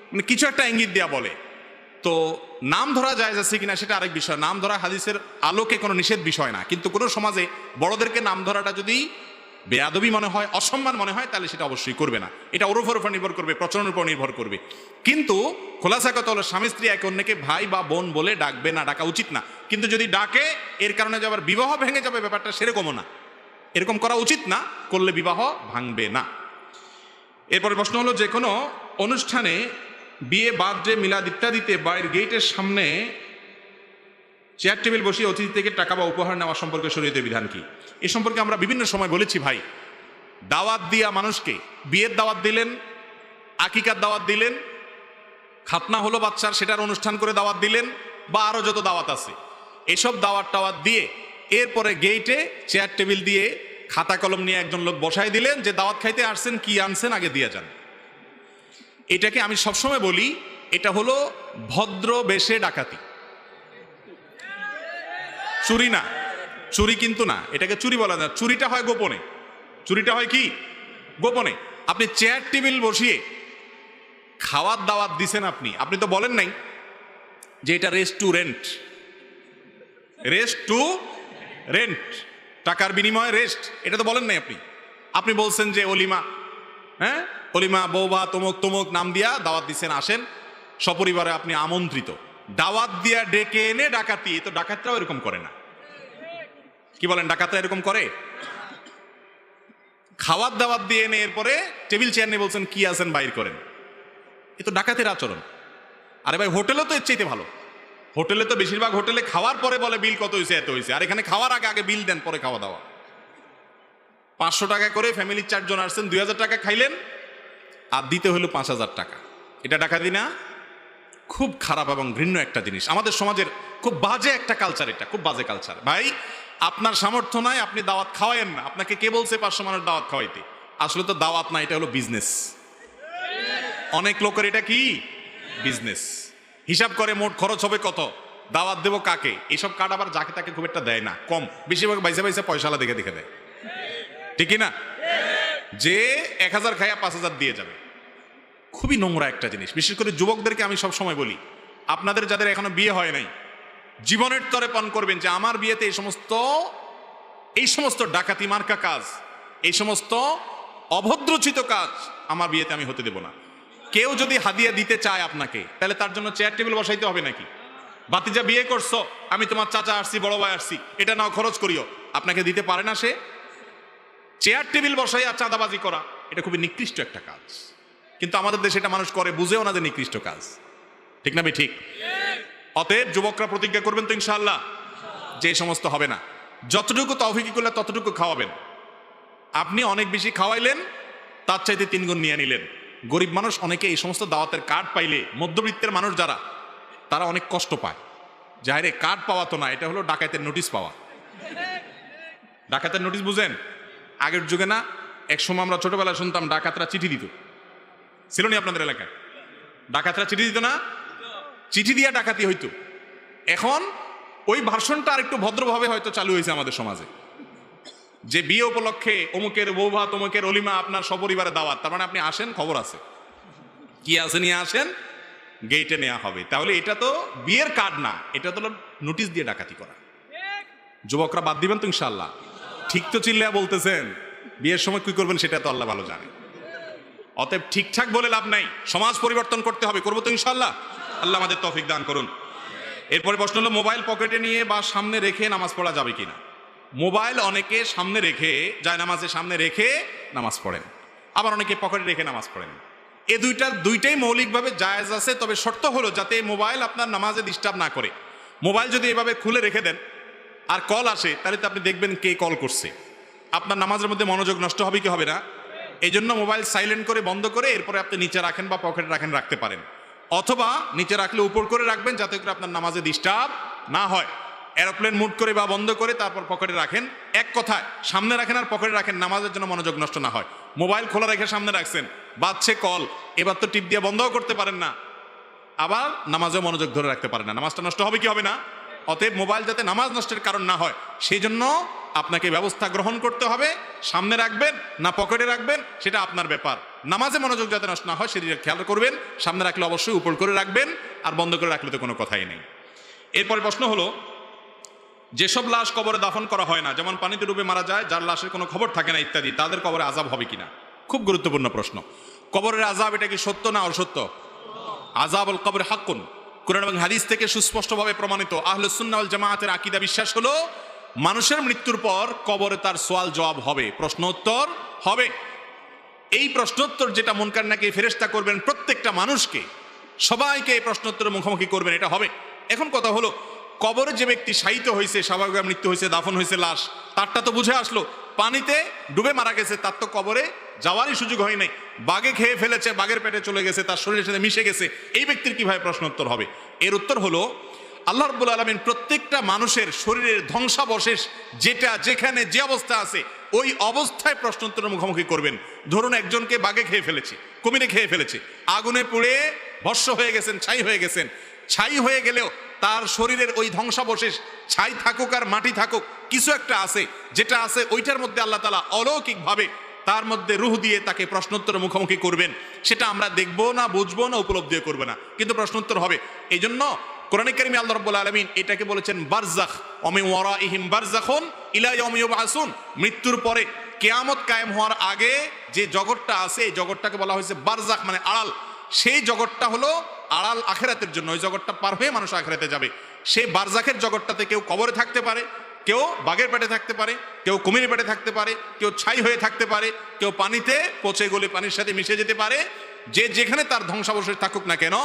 মানে কিছু একটা ইঙ্গিত দেয়া বলে। তো নাম ধরা জায়েজ আছে কিনা সেটা আরেক বিষয়। নাম ধরা হাদিসের আলোকে কোনো নিষেধ বিষয় না, কিন্তু কোনো সমাজে বড়দেরকে নাম ধরাটা যদি বেয়াদবি মনে হয়, অসম্মান মনে হয়, তাহলে সেটা অবশ্যই করবে না। এটা ওর উপর নির্ভর করবে, প্রচলনের উপর নির্ভর করবে। কিন্তু খোলাসা কথা হলো স্বামী স্ত্রী একে অন্যকে ভাই বা বোন বলে ডাকবে না, ডাকা উচিত না। কিন্তু যদি ডাকে এর কারণে যে আবার বিবাহ ভেঙে যাবে ব্যাপারটা সেরকমও না, এরকম করা উচিত না, করলে বিবাহ ভাঙবে না। এরপরে প্রশ্ন হলো, যে কোনো অনুষ্ঠানে বিয়ে, বার্থডে, মিলাদ ইত্যাদিতে বাড়ির গেটের সামনে চেয়ার টেবিল বসিয়ে অতিথি থেকে টাকা বা উপহার নেওয়া সম্পর্কে শরীয়তের বিধান কি? এ সম্পর্কে আমরা বিভিন্ন সময় বলেছি ভাই। দাওয়াত দিয়া মানুষকে, বিয়ের দাওয়াত দিলেন, আকিকার দাওয়াত দিলেন, খাতনা হলো বাচ্চার সেটার অনুষ্ঠান করে দাওয়াত দিলেন, বা আরো যত দাওয়াত আছে, এসব দাওয়াত টাওয়াত দিয়ে এরপরে গেটে চেয়ার টেবিল দিয়ে খাতা কলম নিয়ে একজন লোক বসাই দিলেন যে দাওয়াত খাইতে আসছেন, কি আনছেন আগে দিয়ে যান। এটাকে আমি সবসময় বলি এটা হলো ভদ্র বেশে ডাকাতি। চুরি না, চুরি কিন্তু না, এটাকে চুরি বলা যায়। চুরিটা হয় গোপনে, চুরিটা হয় কি? গোপনে। আপনি চেয়ার টেবিল বসিয়ে খাওয়ার দাওয়াত দিছেন, আপনি তো বলেন নাই যে এটা রেস্টুরেন্ট, টাকার বিনিময়ে রেস্ট, এটা তো বলেন নাই। আপনি বলছেন যে অলিমা, হ্যাঁ অলিমা বৌবা তমুক তমুক নাম দিয়া দাওয়াত দিছেন, আসেন সপরিবারে আপনি আমন্ত্রিত। দাওয়াত দিয়া ডেকে এনে ডাকাতি, তো ডাকাতরাও এরকম করে না। কি বলেন, ডাকাতরা এরকম করে? খাওয়ার দাওয়াত দিয়ে এনে এরপরে টেবিল চেয়ার নিয়ে বলছেন কি আছেন বাইর করেন, এ তো ডাকাতের আচরণ। আরে ভাই, হোটেলে তো এর চাইতে ভালো। হোটেলে তো বেশিরভাগ হোটেলে খাওয়ার পরে বলে বিল কত হয়েছে, এত হয়েছে। আর এখানে খাওয়ার আগে আগে বিল দেন, পরে খাওয়া দাওয়া। 500 টাকা করে ফ্যামিলির 4 জন আসছেন, 2000 টাকা খাইলেন, আর দিতে হলো 5000 টাকা। এটা ডাকাতি না? খুব খারাপ এবং ঘৃণ্য একটা জিনিস। আমাদের সমাজের খুব বাজে একটা কালচার, এটা খুব বাজে কালচার। ভাই, আপনার সামর্থ্য নাই, আপনি দাওয়াত খাওয়ায়েন না। আপনাকে কে বলছে 500 মানুষ দাওয়াত খাওয়াইতে? আসলে তো দাওয়াত না, এটা হলো বিজনেস। অনেক লোকের এটা কি বিজনেস। হিসাব করে মোট খরচ হবে কত, দাওয়াত দেবো কাকে, এইসব কার্ড আবার যাকে তাকে খুব একটা দেয় না, কম। বেশিরভাগ বাইসা বাইসা পয়সালা দেখে দেখে দেয়, ঠিকই না? যে 1000 খাইয়া 5000 দিয়ে যাবে। খুবই নোংরা একটা জিনিস। বিশেষ করে যুবকদেরকে আমি সব সময় বলি, আপনাদের যাদের এখনো বিয়ে হয় নাই, জীবনের তরে পান করবেন যে আমার বিয়েতে এই সমস্ত ডাকাতি মার্কা কাজ, এই সমস্ত অভদ্রচিত কাজ আমার বিয়েতে আমি হতে দেব না। কেউ যদি হাদিয়া দিতে চায় আপনাকে, তাহলে তার জন্য চেয়ার টেবিল বসাইতে হবে নাকি? বাতিজা বিয়ে করছো, আমি তোমার চাচা আসছি, বড় ভাই আসছি, এটা নাও খরচ করিও, আপনাকে দিতে পারে না সে? চেয়ার টেবিল বসাইয়া চাঁদাবাজি করা, এটা খুবই নিকৃষ্ট একটা কাজ। কিন্তু আমাদের দেশে এটা মানুষ করে, বুঝেও না যে নিকৃষ্ট কাজ, ঠিক না ভাই? ঠিক। অতএব যুবকরা প্রতিজ্ঞা করবেন তো ইনশাআল্লাহ যে এই সমস্ত হবে না। যতটুকু তৌফিকি করলে ততটুকু খাওয়াবেন। আপনি অনেক বেশি খাওয়াইলেন, তার চাইতে 3 গুণ নিয়ে নিলেন। গরিব মানুষ অনেকে এই সমস্ত দাওয়াতের কার্ড পাইলে, মধ্যবিত্তের মানুষ যারা, তারা অনেক কষ্ট পায়। যাই রে, কার্ড পাওয়া তো না, এটা হলো ডাকাতের নোটিশ পাওয়া। ডাকাতের নোটিশ বুঝেন? আগের যুগে না, এক সময় আমরা ছোটবেলায় শুনতাম ডাকাতরা চিঠি দিত, ছিল নি আপনাদের এলাকায়? ডাকাতরা চিঠি দিত না? চিঠি দিয়া ডাকাতি হইতো। এখন ওই ভার্সনটা আর একটু ভদ্রভাবে হয়তো চালু হয়েছে আমাদের সমাজে, যে বিয়ে উপলক্ষে অমুকের বৌভা তমুকের অলিমা, আপনার সপরিবারে দাওয়াত, তার মানে আপনি আসেন, খবর আছে, কি আছে নিয়ে আসেন, গেটে নেওয়া হবে। তাহলে এটা তো বিয়ের কার্ড না, এটা তো নোটিশ দিয়ে ডাকাতি করা। যুবকরা বাদ দিবেন তো ইনশাআল্লাহ? ঠিক তো চিল্লায়া বলতেছেন, বিয়ের সময় কি করবেন সেটা তো আল্লাহ ভালো জানে। অতএব ঠিকঠাক বলে লাভ নাই, সমাজ পরিবর্তন করতে হবে। করবো তো ইনশাআল্লাহ? আল্লাহ আমাদের তৌফিক দান করুন। এরপরে প্রশ্ন হলো, মোবাইল পকেটে নিয়ে বা সামনে রেখে নামাজ পড়া যাবে কিনা? মোবাইল অনেকে সামনে রেখে, যায় নামাজের সামনে রেখে নামাজ পড়েন, আবার অনেকে পকেটে রেখে নামাজ পড়েন। এ দুইটাই মৌলিকভাবে জায়েজ আছে। তবে শর্ত হলো যাতে মোবাইল আপনার নামাজে ডিস্টার্ব না করে। মোবাইল যদি এভাবে খুলে রেখে দেন আর কল আসে, তাহলে তো আপনি দেখবেন কে কল করছে, আপনার নামাজের মধ্যে মনোযোগ নষ্ট হবে কি হবে না? এই জন্য মোবাইল সাইলেন্ট করে বন্ধ করে এরপরে আপনি নিচে রাখেন বা পকেটে রাখেন, রাখতে পারেন। অথবা নিচে রাখলে উপর করে রাখবেন, যাতে করে আপনার নামাজে ডিস্টার্ব না হয়। এরোপ্লেন মুড করে বা বন্ধ করে তারপর পকেটে রাখেন। এক কথায় সামনে রাখেন আর পকেটে রাখেন, নামাজের জন্য মনোযোগ নষ্ট না হয়। মোবাইল খোলা রেখে সামনে রাখছেন, বাজছে কল, এবার তো টিপ দিয়ে বন্ধও করতে পারেন না, আবার নামাজে মনোযোগ ধরে রাখতে পারেন না, নামাজটা নষ্ট হবে কি হবে না? অতএব মোবাইল যাতে নামাজ নষ্টের কারণ না হয়, সেই জন্য আপনাকে ব্যবস্থা গ্রহণ করতে হবে। সামনে রাখবেন না পকেটে রাখবেন সেটা আপনার ব্যাপার। নামাজে মনোযোগ যাতে নষ্ট না হয় সেদিকে খেয়াল করবেন। সামনে রাখলে অবশ্যই উপর করে রাখবেন, আর বন্ধ করে রাখলে তো কোনো কথাই নেই। এরপরে প্রশ্ন হলো, যেসব লাশ কবরে দাফন করা হয় না, যেমন পানিতে ডুবে মারা যায়, যার লাশের কোনো খবর থাকে না ইত্যাদি, তাদের কবরে আযাব হবে কিনা? খুব গুরুত্বপূর্ণ প্রশ্ন। কবরের আযাব, এটা কি সত্য না অসত্য? আযাবুল কবর হাক্কুন, কুরআন এবং হাদিস থেকে সুস্পষ্টভাবে প্রমাণিত। আহলুস সুন্নাহ ওয়াল জামাআতের আকীদা বিশ্বাস হলো, মানুষের মৃত্যুর পর কবরে তার সওয়াল জবাব হবে, প্রশ্ন উত্তর হবে। এই প্রশ্নোত্তর যেটা মুনকার নাকির ফেরেশতা করবেন প্রত্যেকটা মানুষকে, সবাইকে এই প্রশ্নোত্তরের মুখোমুখি করবেন, এটা হবে। এখন কথা হলো, কবরে যে ব্যক্তি শায়িত হয়েছে, স্বাভাবিক মৃত্যু হয়েছে, দাফন হয়েছে লাশ, তারটা তো বুঝে আসলো। পানিতে ডুবে মারা গেছে, তার তো কবরে যাওয়ারই সুযোগ হয় নাই। বাঘে খেয়ে ফেলেছে, বাঘের পেটে চলে গেছে, তার শরীরের সাথে মিশে গেছে, এই ব্যক্তির কিভাবে প্রশ্নোত্তর হবে? এর উত্তর হলো, আল্লাহ রাব্বুল আলামিন প্রত্যেকটা মানুষের শরীরের ধ্বংসাবশেষ যেটা যেখানে যে অবস্থা আছে, ওই অবস্থায় প্রশ্নোত্তরের মুখোমুখি করবেন। ধরুন একজনকে বাঘে খেয়ে ফেলেছে, কুমিরে খেয়ে ফেলেছে, আগুনে পুড়ে ভস্ম হয়ে গেছেন, ছাই হয়ে গেছেন। ছাই হয়ে গেলেও তার শরীরের ওই ধ্বংসাবশেষ, ছাই থাকুক আর মাটি থাকুক, কিছু একটা আছে, যেটা আছে ওইটার মধ্যে আল্লাহ তাআলা অলৌকিকভাবে তার মধ্যে রুহ দিয়ে তাকে প্রশ্নোত্তর মুখোমুখি করবেন, সেটা আমরা দেখবো না, বুঝবো না, উপলব্ধিও করবো না, কিন্তু প্রশ্নোত্তর হবে। এই জন্য কোরআনে কারিমে আল্লাহ রাব্বুল আলামিন এটাকে বলেছেন বারজাখ, ওমিন ওয়ারাইহিম বারজাখুন ইলা ইয়াউমি ইউবআসুন। মৃত্যুর পরে কিয়ামত কায়েম হওয়ার আগে যে জগৎটা আছে, এই জগৎটাকে বলা হয়েছে বারজাখ, মানে আড়াল। সেই জগৎটা হলো আড়াল আখিরাতের জন্য, ওই জগৎটা পার হয়ে মানুষ আখিরাতে যাবে। সেই বারজাখের জগৎটাতে কেউ কবরে থাকতে পারে, কেউ বাঘের পেটে থাকতে পারে, কেউ কুমিরের পেটে থাকতে পারে, কেউ ছাই হয়ে থাকতে পারে, কেউ পানিতে পচে গলে পানির সাথে মিশে যেতে পারে। যে যেখানে তার ধ্বংসাবশেষ থাকুক না কেন,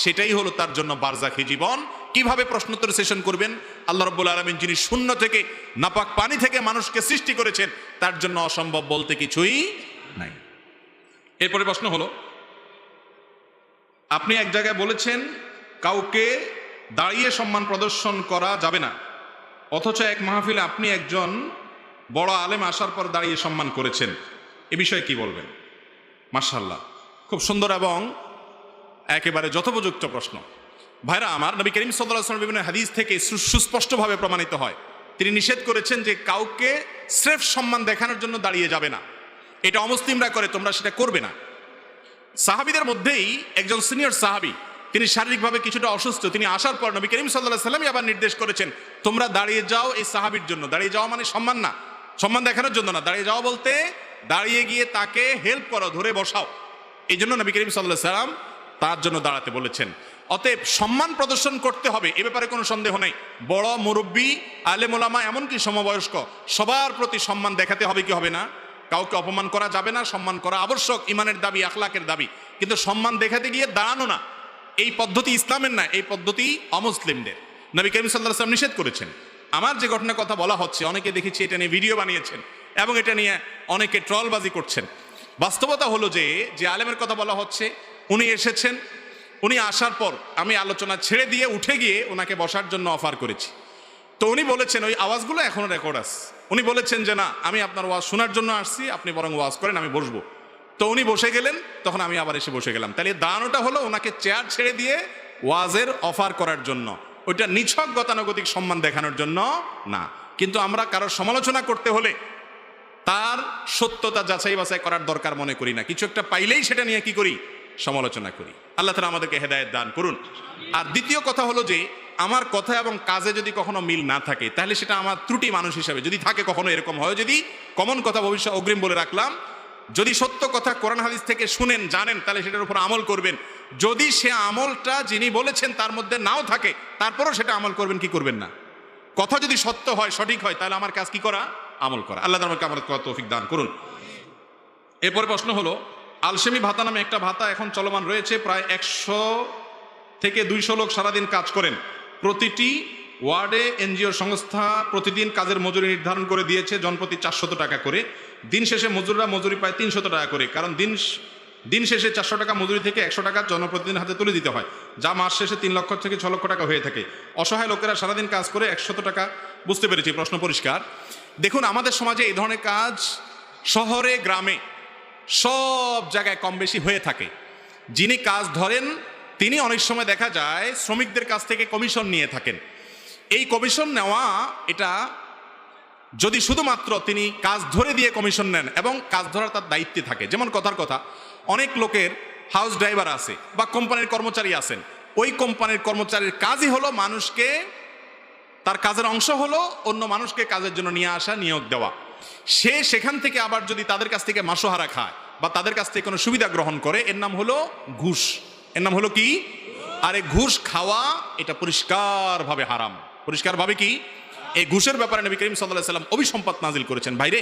সেটাই হলো তার জন্য বারজাখী জীবন। কিভাবে প্রশ্নোত্তর সেশন করবেন? আল্লাহ রাব্বুল আলামিন যিনি শূন্য থেকে, নাপাক পানি থেকে মানুষকে সৃষ্টি করেছেন, তার জন্য অসম্ভব বলতে কিছুই নাই। এরপরে প্রশ্ন হলো, আপনি এক জায়গায় বলেছেন কাউকে দাঁড়িয়ে সম্মান প্রদর্শন করা যাবে না, অথচ এক মাহফিলে আপনি একজন বড় আলেম আসার পর দাঁড়িয়ে সম্মান করেছেন, এ বিষয়ে কি বলবেন? মাশাআল্লাহ, খুব সুন্দর এবং একেবারে যথোপযুক্ত প্রশ্ন। ভাইরা আমার, নবী করিম সাল্লাল্লাহু আলাইহি ওয়াসাল্লাম বিভিন্ন হাদিস থেকে সুস্পষ্টভাবে প্রমাণিত হয়, তিনি নিষেধ করেছেন যে কাউকে স্রেফ সম্মান দেখানোর জন্য দাঁড়িয়ে যাবে না। এটা অমুসলিমরা করে, তোমরা সেটা করবে না। সাহাবীদের মধ্যেই একজন সিনিয়র সাহাবী, তিনি শারীরিকভাবে কিছুটা অসুস্থ, তিনি আসার পর নবী করিম সাল্লাল্লাহু আলাইহি ওয়াসাল্লাম আবার নির্দেশ করেছেন, তোমরা দাঁড়িয়ে যাও এই সাহাবীর জন্য। দাঁড়িয়ে যাওয়া মানে সম্মান না, সম্মান দেখানোর জন্য না, দাঁড়িয়ে যাওয়া বলতে দাঁড়িয়ে গিয়ে তাকে হেল্প করো, ধরে বসাও। এই জন্য নবী করিম সাল্লাল্লাহু আলাইহি ওয়াসাল্লাম তার জন্য দাঁড়াতে বলেছেন। অতএব সম্মান প্রদর্শন করতে হবে, এ ব্যাপারে কোনো সন্দেহ নেই। বড় মুরব্বী, আলেম ওলামা, এমনকি সমবয়স্ক, সবার প্রতি সম্মান দেখাতে হবে, কি হবে না? কাউকে অপমান করা যাবে না, সম্মান করা আবশ্যক, ইমানের দাবি, আখলাকের দাবি। কিন্তু সম্মান দেখাতে গিয়ে দাঁড়ানো না, এই পদ্ধতি ইসলামের না, এই পদ্ধতি অমুসলিমদের। নবী করিম সাল্লাল্লাহু আলাইহি ওয়াসাল্লাম নিষেধ করেছেন। আমার যে ঘটনার কথা বলা হচ্ছে, অনেকে দেখেছি এটা নিয়ে ভিডিও বানিয়েছেন এবং এটা নিয়ে অনেকে ট্রলবাজি করছেন। বাস্তবতা হলো যে আলেমের কথা বলা হচ্ছে, উনি এসেছেন, উনি আসার পর আমি আলোচনা ছেড়ে দিয়ে উঠে গিয়ে ওনাকে বসার জন্য অফার করেছি। তো উনি বলেছেন, ওই আওয়াজগুলো এখনো রেকর্ড আছে, উনি বলেছেন যে না, আমি আপনার ওয়াজ শোনার জন্য আসছি, আপনি বরং ওয়াজ করেন, আমি বসবো। তো উনি বসে গেলেন, তখন আমি আবার এসে বসে গেলাম। তাহলে দাঁড়ানোটা হলো ওনাকে চেয়ার ছেড়ে দিয়ে ওয়াজের অফার করার জন্য, ওইটা নিছক গতানুগতিক সম্মান দেখানোর জন্য না। কিন্তু আমরা কারোর সমালোচনা করতে হলে তার সত্যতা যাচাই বাছাই করার দরকার মনে করি না, কিছু একটা পাইলেই সেটা নিয়ে কি করি? সমালোচনা করি। আল্লাহ তাআলা আমাদেরকে হেদায়েত দান করুন। আর দ্বিতীয় কথা হলো যে, আমার কথা এবং কাজে যদি কখনো মিল না থাকে, তাহলে সেটা আমার ত্রুটি মানুষ হিসাবে যদি থাকে, কখনো এরকম হয়, যদি কমন কথা ভবিষ্যৎ অগ্রিম বলে রাখলাম, যদি সত্য কথা কোরআন হাদিস থেকে শুনেন, জানেন, তাহলে সেটার উপর আমল করবেন। যদি সে আমলটা যিনি বলেছেন তার মধ্যে নাও থাকে, তারপরও সেটা আমল করবেন, কি করবেন না? কথা যদি সত্য হয়, সঠিক হয়, তাহলে আমার কাজ কি করা? আমল করা। আল্লাহ আমাকে আমল করার তৌফিক দান করুন। এরপরে প্রশ্ন হলো, আলসেমি ভাতা নামে একটা ভাতা এখন চলমান রয়েছে, প্রায় 100 থেকে 200 লোক সারাদিন কাজ করেন। প্রতিটি ওয়ার্ডে এনজিও সংস্থা প্রতিদিন কাজের মজুরি নির্ধারণ করে দিয়েছে, জনপ্রতি 400 টাকা করে। দিন শেষে মজুররা মজুরি পায় 300 টাকা করে, কারণ দিন শেষে 400 টাকা মজুরি থেকে 100 টাকা জনপ্রতিদিন হাতে তুলে দিতে হয়, যা মাস শেষে 3 লক্ষ থেকে 6 লক্ষ টাকা হয়ে থাকে। অসহায় লোকেরা সারাদিন কাজ করে 100 টাকা। বুঝতে পেরেছি, প্রশ্ন পরিষ্কার। দেখুন, আমাদের সমাজে এই ধরনের কাজ শহরে গ্রামে সব জায়গায় কম বেশি হয়ে থাকে। যিনি কাজ ধরেন তিনি অনেক সময় দেখা যায় শ্রমিকদের কাছ থেকে কমিশন নিয়ে থাকেন। এই কমিশন নেওয়া, এটা যদি শুধুমাত্র তিনি কাজ ধরে দিয়ে কমিশন নেন এবং কাজ ধরার তার দায়িত্বে থাকে, যেমন কথার কথা, অনেক লোকের হাউস ড্রাইভার আছে বা কোম্পানির কর্মচারী আছেন, ওই কোম্পানির কর্মচারীর কাজই হলো মানুষকে, তার কাজের অংশ হলো অন্য মানুষকে কাজের জন্য নিয়ে আসা, নিয়োগ দেওয়া। সে সেখান থেকে আবার যদি তাদের কাছ থেকে মাসোহারা খায় বা তাদের কাছ থেকে কোনো সুবিধা গ্রহণ করে, এর নাম হলো ঘুষ। এর নাম হলো কি? আরে ঘুষ খাওয়া এটা পরিষ্কারভাবে হারাম। পরিষ্কারভাবে কি? এই ঘুষের ব্যাপারে নবী করিম সাল্লাল্লাহু আলাইহি ওয়াসাল্লাম অভিসম্পাত নাজিল করেছেন। ভাইরে,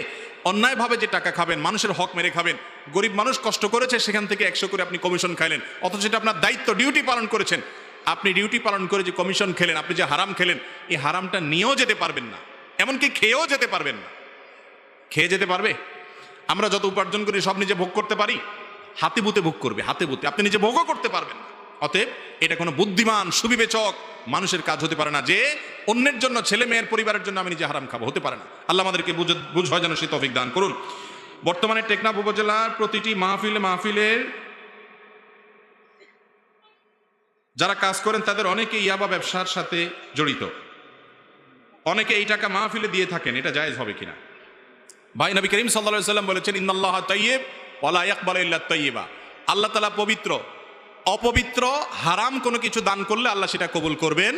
অন্যায়ভাবে যে টাকা খাবেন, মানুষের হক মেরে খাবেন, গরিব মানুষ কষ্ট করেছে সেখান থেকে 100 করে আপনি কমিশন খাইলেন, অথচ সেটা আপনার দায়িত্ব, ডিউটি পালন করেছেন। আপনি ডিউটি পালন করে যে কমিশন খেলেন, আপনি যে হারাম খেলেন, এই হারামটা নিয়েও যেতে পারবেন না, এমনকি খেয়েও যেতে পারবেন না। খেয়ে যেতে পারবে? আমরা যত উপার্জন করি সব নিজে ভোগ করতে পারি? হাতে বুতে ভোগ করবে, হাতে বুতে, আপনি নিজে ভোগও করতে পারবেন না। অতএব এটা কোনো বুদ্ধিমান সুবিবেচক মানুষের কাজ হতে পারে না যে অন্যের জন্য, ছেলে মেয়ের পরিবারের জন্য আমি নিজে হারাম খাবো, হতে পারে না। আল্লাহ আমাদেরকে বুঝায় যেন সে তৌফিক দান করুন। বর্তমানে টেকনাফ উপজেলার প্রতিটি মাহফিলের যারা কাজ করেন তাদের অনেকে ইয়াবা ব্যবসার সাথে জড়িত। অনেকে এই টাকা মাহফিলে দিয়ে থাকেন, এটা জায়েজ হবে কিনা? ভাই নবী করিম সাল্লাল্লাহু আলাইহি সাল্লাম বলেছেন, ইন্নাল্লাহা তাইয়্যিব ওয়া লা ইয়াকবালু ইল্লা তাইয়্যিবা। আল্লাহ তাআলা পবিত্র, অপবিত্র হারাম কোনো কিছু দান করলে আল্লাহ সেটা কবুল করবেন।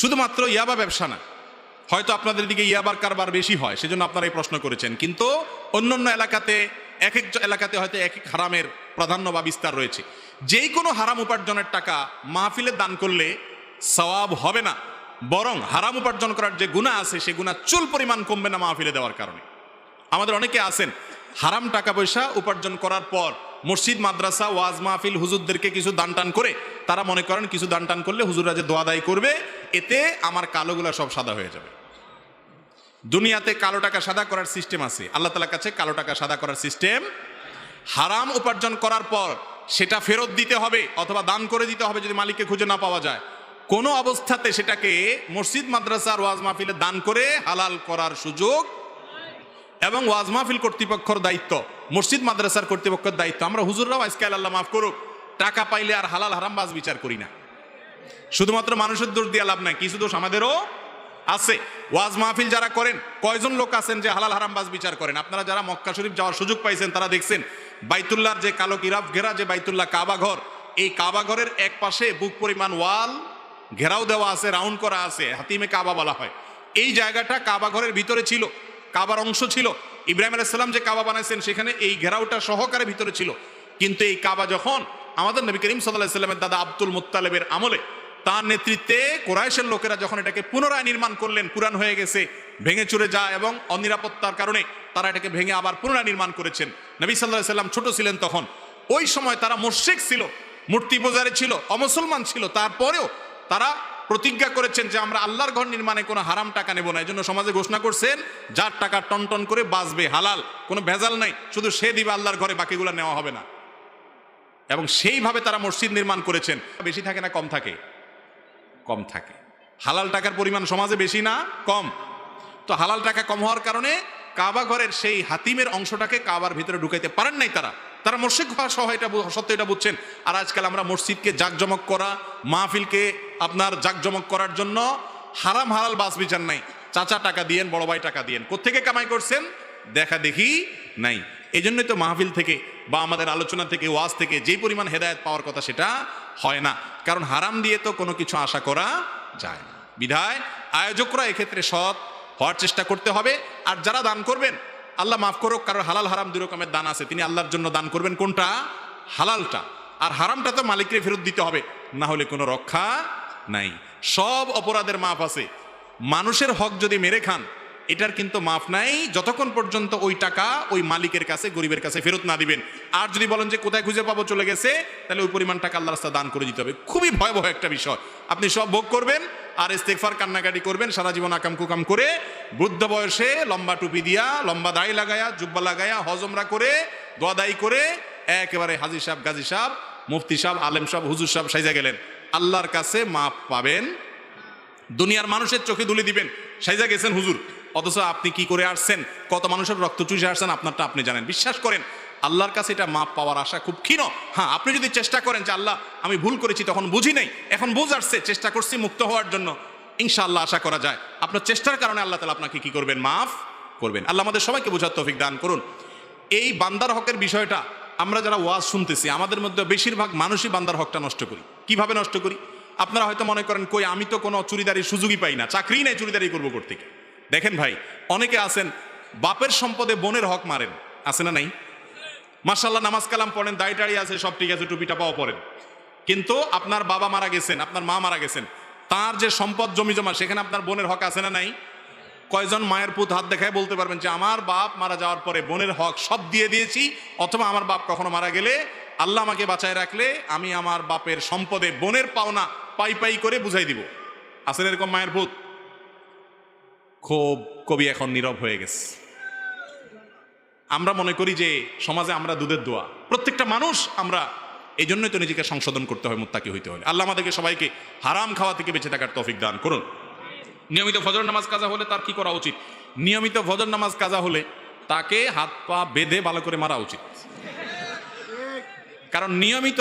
শুধুমাত্র ইয়াবা ব্যবসা না, হয়তো আপনাদের দিকে ইয়াবার কারবার বেশি হয় সেজন্য আপনারা এই প্রশ্ন করেছেন, কিন্তু অন্যান্য এলাকাতে এক এক এলাকাতে হয়তো এক এক হারামের প্রাধান্য বা বিস্তার রয়েছে। যেই কোনো হারাম উপার্জনের টাকা মাহফিলে দান করলে সওয়াব হবে না, বরং হারাম উপার্জন করার যে গুনাহ আছে সে গুনাহ চুল পরিমাণ কমবে না মাহফিলে দেওয়ার কারণে। আমাদের অনেকে আছেন হারাম টাকা পয়সা উপার্জন করার পর মসজিদ, মাদ্রাসা, ওয়াজ মাহফিল, হুজুরদেরকে কিছু দান টান করে তারা মনে করেন কিছু দান টান করলে হুজুররা যে দোয়া দায়ী করবে এতে আমার কালোগুলা সব সাদা হয়ে যাবে। দুনিয়াতে কালো টাকা সাদা করার সিস্টেম আছে, আল্লাহ তাআলার কাছে কালো টাকা সাদা করার সিস্টেম। হারাম উপার্জন করার পর সেটা ফেরত দিতে হবে অথবা দান করে দিতে হবে যদি মালিককে খুঁজে না পাওয়া যায়। কোনো অবস্থাতে সেটাকে মসজিদ, মাদ্রাসার, ওয়াজ মাহফিলে দান করে হালাল করার সুযোগ, এবং ওয়াজ মাহফিল কর্তৃপক্ষের দায়িত্ব, মসজিদ মাদ্রাসার কর্তৃপক্ষের দায়িত্ব। আমরা হুজুররাও আজকে আল্লাহ মাফ করুক টাকা পাইলে আর হালাল হারাম বাজ বিচার করি না। শুধুমাত্র মানুষের দোষ দিয়ে লাভ নাই, কিছু দোষ আমাদেরও আছে। ওয়াজ মাহফিল যারা করেন, কয়জন লোক আছেন যে হালাল হারাম বাজ বিচার করেন? আপনারা যারা মক্কা শরীফ যাওয়ার সুযোগ পাইছেন তারা দেখছেন বাইতুল্লাহর যে কালো কিরাফ ঘেরা যে বাইতুল্লাহ কাবা ঘর, এই কাবা ঘরের এক পাশে বুক পরিমাণ ওয়াল ঘেরাও দেওয়া আছে, রাউন্ড করা আছে, হাতিমে কাবা বলা হয়। এই জায়গাটা কাবা ঘরের ভিতরে ছিল, কাবার অংশ ছিল। ইব্রাহিম আলাইহিস সালাম যে কাবা বানাইছেন সেখানে এই ঘেরাওটা সহকারে ভিতরে ছিল। কিন্তু এই কাবা যখন আমাদের নবী করিম সাল্লাল্লাহু আলাইহি সাল্লামের দাদা আব্দুল মুত্তালিবের আমলে তার নেতৃত্বে কুরাইশের লোকেরা যখন এটাকে পুনরায় নির্মাণ করলেন, পুরান হয়ে গেছে, ভেঙে চুরে যায় এবং অনিরাপত্তার কারণে তারা এটাকে ভেঙে আবার পুনরায় নির্মাণ করেছেন। নবী সাল্লাল্লাহু আলাইহি সাল্লাম ছোট ছিলেন তখন, ওই সময় তারা মুশরিক ছিল, মূর্তি পূজারী ছিল, অমুসলমান ছিল। তারপরেও তারা প্রতিজ্ঞা করেছেন যে আমরা আল্লাহর ঘর নির্মাণে কোনো হারাম টাকা নেব না। এই জন্য সমাজে ঘোষণা করছেন যার টাকা টন টন করে বাঁচবে, হালাল, কোনো ভেজাল নাই, শুধু সে দিবে আল্লাহর ঘরে, বাকিগুলো নেওয়া হবে না। এবং সেইভাবে তারা মসজিদ নির্মাণ করেছেন। বেশি থাকে না কম থাকে? কম থাকে। হালাল টাকার পরিমাণ সমাজে বেশি না কম? তো হালাল টাকা কম হওয়ার কারণে কাবা ঘরের সেই হাতিমের অংশটাকে কাবার ভিতরে ঢুকাইতে পারেন নাই তারা মুশরিক হওয়া সহ এটা সত্য, এটা বুঝছেন। আর আজকাল আমরা মসজিদকে জাকজমক করা, মাহফিলকে আপনার জাকজমক করার জন্য হারাম হালাল বাস বিচার নাই। চাচা টাকা দিয়েন, বড় ভাই টাকা দিয়েন, কোত্থেকে কামাই করছেন দেখা দেখি নাই। এই জন্যই তো মাহফিল থেকে বা আমাদের আলোচনা থেকে, ওয়াজ থেকে যে পরিমাণ হেদায়েত পাওয়ার কথা সেটা হয় না, কারণ হারাম দিয়ে তো কোনো কিছু আশা করা যায় না। বিধায় আয়োজকরা এক্ষেত্রে সৎ হওয়ার চেষ্টা করতে হবে। আর যারা দান করবেন, আল্লাহ মাফ করুক, কারণ হালাল হারাম দুই রকমের দান আছে, তিনি আল্লাহর জন্য দান করবেন কোনটা? হালালটা। আর হারামটা তো মালিককে ফেরত দিতে হবে, না হলে কোনো রক্ষা নাই। সব অপরাধের মাফ আছে, মানুষের হক যদি মেরে খান এটার কিন্তু মাফ নাই, যতক্ষণ পর্যন্ত ওই টাকা ওই মালিকের কাছে, গরিবের কাছে ফেরত না দিবেন। আর যদি বলেন যে কোথায় খুঁজে পাবো, চলে গেছে, তাহলে ওই পরিমাণ টাকা আল্লাহর রাস্তায় দান করে দিতে হবে। খুবই ভয়াবহ একটা বিষয়। আপনি সব ভোগ করবেন আর ইস্তেগফার কান্নাকাটি করবেন সারা জীবন আকাম কুকাম করে, বৃদ্ধ বয়সে লম্বা টুপি দিয়া, লম্বা দাড়ি লাগায়া, জুব্বা লাগায়া, হজমরা করে, দোয়া দায়ী করে একেবারে হাজী সাহেব, গাজী সাহেব, মুফতি সাহেব, আলেম সাহেব, হুজুর সাহেব সাইজা গেলেন। আল্লাহর কাছে মাপ পাবেন, দুনিয়ার মানুষের চোখে ধুলি দিবেন, সাইজা গেছেন হুজুর, অথচ আপনি কি করে আসছেন, কত মানুষের রক্ত চুষে আসছেন আপনারটা আপনি জানেন। বিশ্বাস করেন আল্লাহর কাছে এটা মাপ পাওয়ার আশা খুব ক্ষীণ। হ্যাঁ, আপনি যদি চেষ্টা করেন যে আল্লাহ আমি ভুল করেছি, তখন বুঝি নাই, এখন বুঝ আসছে, চেষ্টা করছি মুক্ত হওয়ার জন্য, ইনশাআল্লাহ আশা করা যায় আপনার চেষ্টার কারণে আল্লাহ তাআলা আপনাকে কি করবেন? মাফ করবেন। আল্লাহ আমাদের সবাইকে বোঝার তৌফিক দান করুন। এই বান্দার হকের বিষয়টা আমরা যারা ওয়াজ শুনতেছি, আমাদের মধ্যে বেশিরভাগ মানুষই বান্দার হকটা নষ্ট করি। কিভাবে নষ্ট করি? আপনারা হয়তো মনে করেন কই আমি তো কোনো চুরিদারির সুযোগই পাই না, চাকরি নাই, চুরিদারি করবো কোত্থেকে? দেখেন ভাই, অনেকে আছেন বাপের সম্পদে বোনের হক মারেন, আছে না নাই? মাশাআল্লাহ নামাজ কালাম পড়েন, দাড়ি টাড়ি আছে, সব ঠিক আছে, টুপি টাপাও পড়েন, কিন্তু আপনার বাবা মারা গেছেন, আপনার মা মারা গেছেন, তার যে সম্পদ জমি জমা সেখানে আপনার বোনের হক আছে না নাই? কয়জন মায়ের পুত হাত দেখায় বলতে পারবেন যে আমার বাপ মারা যাওয়ার পরে বোনের হক সব দিয়ে দিয়েছি, অথবা আমার বাপ কখনো মারা গেলে আল্লাহ আমাকে বাঁচায় রাখলে আমি আমার বাপের সম্পদে বোনের পাওনা পাই পাই করে বুঝাই দিব? আছেন এরকম মায়ের পুত? খুব কবি এখন নীরব হয়ে গেছে। আমরা মনে করি যে সমাজে আমরা দুধের দোয়া, প্রত্যেকটা মানুষ আমরা, এই জন্যই তো নিজেকে সংশোধন করতে হয়, মুত্তাকি হইতে হলে। আল্লাহ আমাদেরকে সবাইকে হারাম খাওয়া থেকে বেঁচে থাকার তৌফিক দান করুন। নিয়মিত ফজর নামাজ কাজা হলে তার কি করা উচিত? নিয়মিত ফজর নামাজ কাজা হলে তাকে হাত পা বেঁধে ভালো করে মারা উচিত। কারণ নিয়মিত